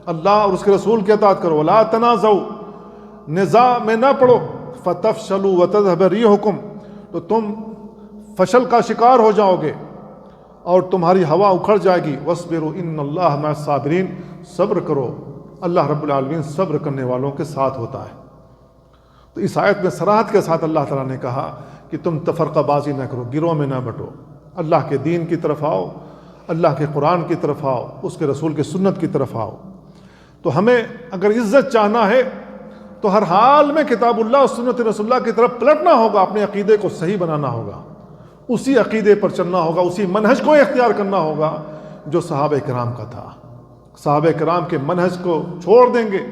اللہ اور اس کے رسول کی اطاعت کرو، وَلَا تَنَازَعُوا، نزاع میں نہ پڑو، فَتَفْشَلُوا وَتَذْهَبَ رِيحُكُمْ، تو تم فشل کا شکار ہو جاؤ گے اور تمہاری ہوا اکھڑ جائے گی۔ وَاصْبِرُوا إِنَّ اللَّهَ مَعَ الصَّابِرِينَ، صبر کرو، اللہ رب العالمین صبر کرنے والوں کے ساتھ ہوتا ہے۔ تو اس آیت میں صراحت کے ساتھ اللہ تعالیٰ نے کہا کہ تم تفرقہ بازی نہ کرو، گروہ میں نہ بٹو، اللہ کے دین کی طرف آؤ، اللہ کے قرآن کی طرف آؤ، اس کے رسول کی سنت کی طرف آؤ۔ تو ہمیں اگر عزت چاہنا ہے تو ہر حال میں کتاب اللہ اور سنت رسول اللہ کی طرف پلٹنا ہوگا، اپنے عقیدے کو صحیح بنانا ہوگا، اسی عقیدے پر چلنا ہوگا، اسی منہج کو اختیار کرنا ہوگا جو صحابہ کرام کا تھا۔ صحابہ کرام کے منہج کو چھوڑ دیں گے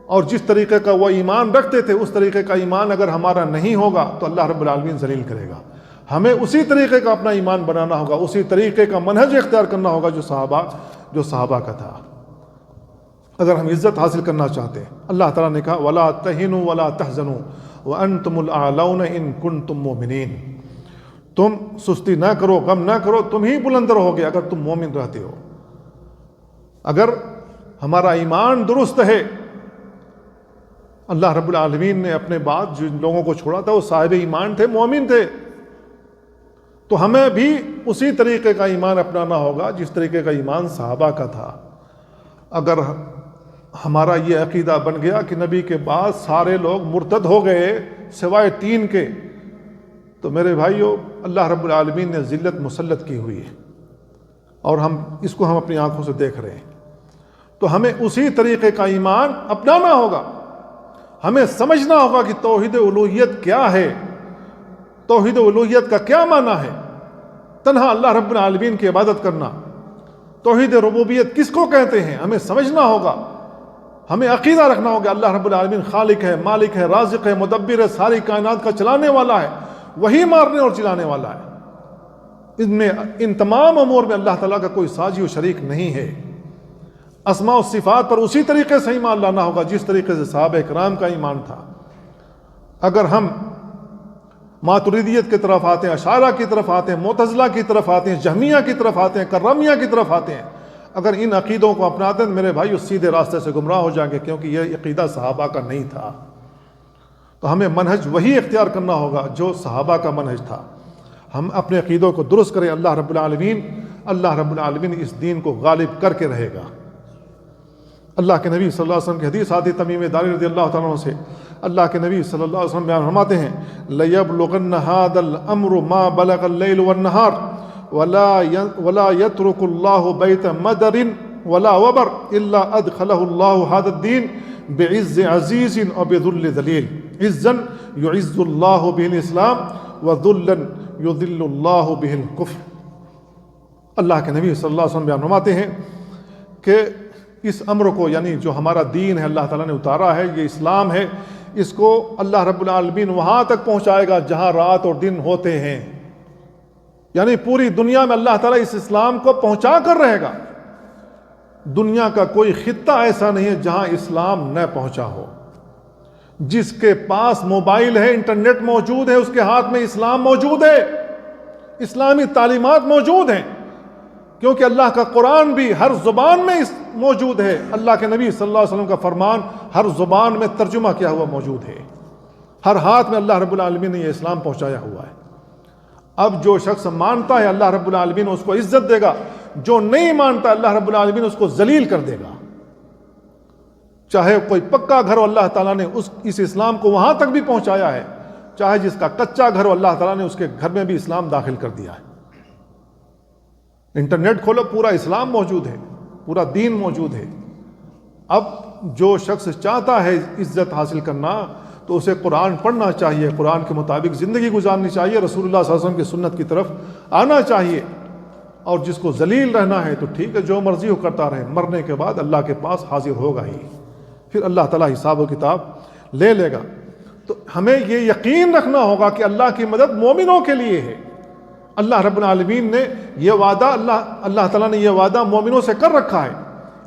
اور جس طریقے کا وہ ایمان رکھتے تھے اس طریقے کا ایمان اگر ہمارا نہیں ہوگا تو اللہ رب العالمین ذلیل کرے گا۔ ہمیں اسی طریقے کا اپنا ایمان بنانا ہوگا، اسی طریقے کا منہج اختیار کرنا ہوگا جو صحابہ کا تھا۔ اگر ہم عزت حاصل کرنا چاہتے ہیں۔ اللہ تعالیٰ نے کہا وَلَا تَهِنُوا وَلَا تَحْزَنُوا وَأَنْتُمُ الْأَعْلَوْنَ إِن كُنتُم مُؤْمِنِينَ، تم سستی نہ کرو، غم نہ کرو، تم ہی بلند رہو گے اگر تم مومن رہتے ہو۔ اگر ہمارا ایمان درست ہے، اللہ رب العالمین نے اپنے بعد جن لوگوں کو چھوڑا تھا وہ صاحب ایمان تھے، مومن تھے، تو ہمیں بھی اسی طریقے کا ایمان اپنانا ہوگا جس طریقے کا ایمان صحابہ کا تھا۔ اگر ہمارا یہ عقیدہ بن گیا کہ نبی کے بعد سارے لوگ مرتد ہو گئے سوائے 3 کے، تو میرے بھائیو اللہ رب العالمین نے ذلت مسلط کی ہوئی ہے، اور اس کو ہم اپنی آنکھوں سے دیکھ رہے ہیں۔ تو ہمیں اسی طریقے کا ایمان اپنانا ہوگا، ہمیں سمجھنا ہوگا کہ توحید الوہیت کیا ہے، توحید الوہیت کا کیا معنی ہے، تنہا اللہ رب العالمین کی عبادت کرنا۔ توحید ربوبیت کس کو کہتے ہیں ہمیں سمجھنا ہوگا، ہمیں عقیدہ رکھنا ہوگا اللہ رب العالمین خالق ہے، مالک ہے، رازق ہے، مدبر ہے، ساری کائنات کا چلانے والا ہے، وہی مارنے اور چلانے والا ہے۔ ان تمام امور میں اللہ تعالیٰ کا کوئی ساجی و شریک نہیں ہے۔ اسماء و صفات پر اسی طریقے سے ایمان لانا ہوگا جس طریقے سے صحابہ کرام کا ایمان تھا۔ اگر ہم ماتریدیت کی طرف آتے ہیں، اشاعرہ کی طرف آتے ہیں، معتزلہ کی طرف آتے ہیں، جہمیہ کی طرف آتے ہیں، کررامیہ کی طرف آتے ہیں، اگر ان عقیدوں کو اپناتے ہیں میرے بھائی اس سیدھے راستے سے گمراہ ہو جائیں گے، کیونکہ یہ عقیدہ صحابہ کا نہیں تھا۔ تو ہمیں منہج وہی اختیار کرنا ہوگا جو صحابہ کا منہج تھا۔ ہم اپنے عقیدوں کو درست کریں، اللہ رب العالمین اس دین کو غالب کر کے رہے گا۔ اللہ کے نبی صلی اللہ علیہ وسلم کی حدیث آتی تمیم داری رضی اللہ تعالیٰ عنہ سے، اللہ کے نبی صلی اللہ علیہ وسلم بیان فرماتے ہیں لَيَبْلُغَنَّ هَذَا الْأَمْرُ مَا بَلَغَ اللَّيْلُ وَالنَّهَارُ وَلَا يَتْرُكُ اللَّهُ بَيْتَ مَدَرٍ وَلَا وَبَرٍ إِلَّا أَدْخَلَهُ اللَّهُ هَذَا الدِّينَ بِعِزِّ عَزِيزٍ وَبِذُلِّ ذَلِيلٍ عِزًّا يُعِزُّ اللَّهُ بِهِ الْإِسْلَامَ وَذُلًّا يُذِلُّ اللَّهُ بِهِ الْكُفْرَ۔ اللہ کے نبی صلی اللہ علیہ وسلم بیان فرماتے ہیں کہ اس امر کو، یعنی جو ہمارا دین ہے اللہ تعالیٰ نے اتارا ہے، یہ اسلام ہے، اس کو اللہ رب العالمین وہاں تک پہنچائے گا جہاں رات اور دن ہوتے ہیں، یعنی پوری دنیا میں اللہ تعالیٰ اس اسلام کو پہنچا کر رہے گا۔ دنیا کا کوئی خطہ ایسا نہیں ہے جہاں اسلام نہ پہنچا ہو۔ جس کے پاس موبائل ہے، انٹرنیٹ موجود ہے، اس کے ہاتھ میں اسلام موجود ہے، اسلامی تعلیمات موجود ہیں، کیونکہ اللہ کا قرآن بھی ہر زبان میں موجود ہے، اللہ کے نبی صلی اللہ علیہ وسلم کا فرمان ہر زبان میں ترجمہ کیا ہوا موجود ہے، ہر ہاتھ میں اللہ رب العالمین نے یہ اسلام پہنچایا ہوا ہے۔ اب جو شخص مانتا ہے اللہ رب العالمین اس کو عزت دے گا، جو نہیں مانتا اللہ رب العالمین اس کو ذلیل کر دے گا۔ چاہے کوئی پکا گھر ہو اللہ تعالیٰ نے اس اسلام کو وہاں تک بھی پہنچایا ہے، چاہے جس کا کچا گھر ہو اللہ تعالیٰ نے اس کے گھر میں بھی اسلام داخل کر دیا ہے۔ انٹرنیٹ کھولو، پورا اسلام موجود ہے، پورا دین موجود ہے۔ اب جو شخص چاہتا ہے عزت حاصل کرنا تو اسے قرآن پڑھنا چاہیے، قرآن کے مطابق زندگی گزارنی چاہیے، رسول اللہ صلی اللہ علیہ وسلم کی سنت کی طرف آنا چاہیے، اور جس کو ذلیل رہنا ہے تو ٹھیک ہے، جو مرضی ہو کرتا رہے، مرنے کے بعد اللہ کے پاس حاضر ہوگا ہی، پھر اللہ تعالیٰ حساب و کتاب لے لے گا۔ تو ہمیں یہ یقین رکھنا ہوگا کہ اللہ کی مدد مومنوں کے لیے ہے۔ اللہ رب العالمین نے یہ وعدہ، اللہ تعالیٰ نے یہ وعدہ مومنوں سے کر رکھا ہے،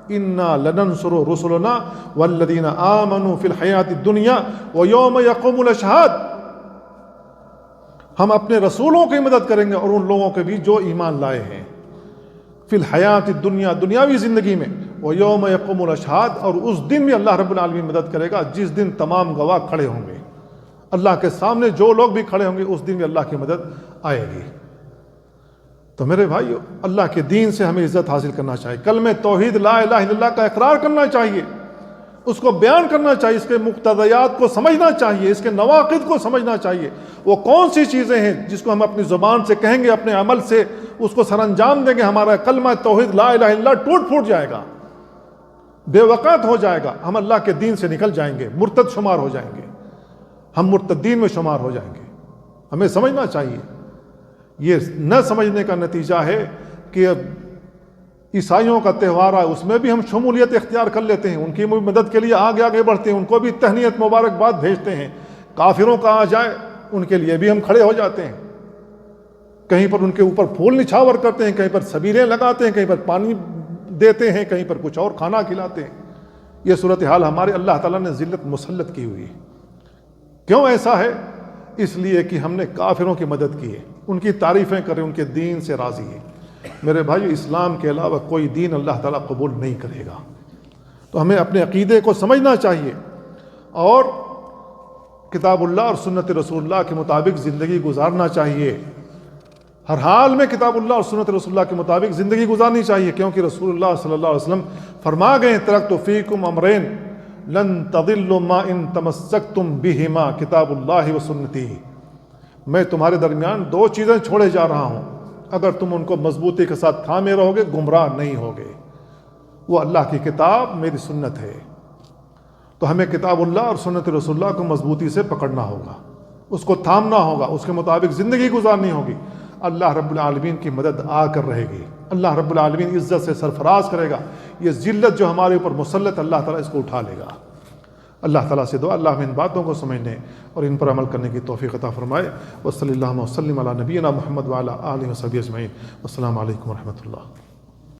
اِنَّا لَنَنْصُرُ رُسُلَنَا وَالَّذِينَ آمَنُوا فِي الْحَيَاةِ الدُّنْيَا وَيَوْمَ يَقُومُ الْأَشْهَادُ، ہم اپنے رسولوں کی مدد کریں گے اور ان لوگوں کے بھی جو ایمان لائے ہیں، فی الحیات الدنیا، دنیاوی زندگی میں، وَيَوْمَ يَقُومُ الْأَشْهَادُ، اور اس دن بھی اللہ رب العالمین مدد کرے گا جس دن تمام گواہ کھڑے ہوں گے، اللہ کے سامنے جو لوگ بھی کھڑے ہوں گے اس دن بھی اللہ کی مدد آئے گی۔ تو میرے بھائیو، اللہ کے دین سے ہمیں عزت حاصل کرنا چاہیے، کلمہ توحید لا الہ الا اللہ کا اقرار کرنا چاہیے، اس کو بیان کرنا چاہیے، اس کے مقتضیات کو سمجھنا چاہیے، اس کے نواقض کو سمجھنا چاہیے، وہ کون سی چیزیں ہیں جس کو ہم اپنی زبان سے کہیں گے، اپنے عمل سے اس کو سر انجام دیں گے، ہمارا کلمہ توحید لا الہ الا اللہ ٹوٹ پھوٹ جائے گا، بے وقت ہو جائے گا، ہم اللہ کے دین سے نکل جائیں گے، مرتد شمار ہو جائیں گے، ہم مرتدین میں شمار ہو جائیں گے۔ ہمیں سمجھنا چاہیے، یہ نہ سمجھنے کا نتیجہ ہے کہ عیسائیوں کا تہوار ہے اس میں بھی ہم شمولیت اختیار کر لیتے ہیں، ان کی مدد کے لیے آگے آگے بڑھتے ہیں، ان کو بھی تہنیت مبارکباد بھیجتے ہیں، کافروں کا آ جائے ان کے لیے بھی ہم کھڑے ہو جاتے ہیں، کہیں پر ان کے اوپر پھول نچھاور کرتے ہیں، کہیں پر سبیلیں لگاتے ہیں، کہیں پر پانی دیتے ہیں، کہیں پر کچھ اور کھانا کھلاتے ہیں۔ یہ صورتحال ہمارے اللہ تعالیٰ نے ذلت مسلط کی ہوئی ہے۔ کیوں ایسا ہے؟ اس لیے کہ ہم نے کافروں کی مدد کی ہے، ان کی تعریفیں کریں، ان کے دین سے راضی ہے۔ میرے بھائی، اسلام کے علاوہ کوئی دین اللہ تعالیٰ قبول نہیں کرے گا۔ تو ہمیں اپنے عقیدے کو سمجھنا چاہیے اور کتاب اللہ اور سنت رسول اللہ کے مطابق زندگی گزارنا چاہیے۔ ہر حال میں کتاب اللہ اور سنت رسول اللہ کے مطابق زندگی گزارنی چاہیے، کیونکہ رسول اللہ صلی اللہ علیہ وسلم فرما گئے ترکت فیکم امرین لن تضلوا ما ان تمسکتم بہما کتاب اللہ و سنتی، میں تمہارے درمیان دو چیزیں چھوڑے جا رہا ہوں، اگر تم ان کو مضبوطی کے ساتھ تھامے رہو گے گمراہ نہیں ہوگے۔ وہ اللہ کی کتاب، میری سنت ہے۔ تو ہمیں کتاب اللہ اور سنت رسول اللہ کو مضبوطی سے پکڑنا ہوگا، اس کو تھامنا ہوگا، اس کے مطابق زندگی گزارنی ہوگی۔ اللہ رب العالمین کی مدد آ کر رہے گی، اللہ رب العالمین عزت سے سرفراز کرے گا۔ یہ ذلت جو ہمارے اوپر مسلط، اللہ تعالیٰ اس کو اٹھا لے گا۔ اللہ تعالیٰ سے دعا اللہ ہمیں ان باتوں کو سمجھنے اور ان پر عمل کرنے کی توفیق عطا فرمائے۔ وصلی اللہ وسلم علی نبینا محمد وعلی آلہ وصحبہ اجمعین۔ السلام علیکم ورحمۃ اللہ۔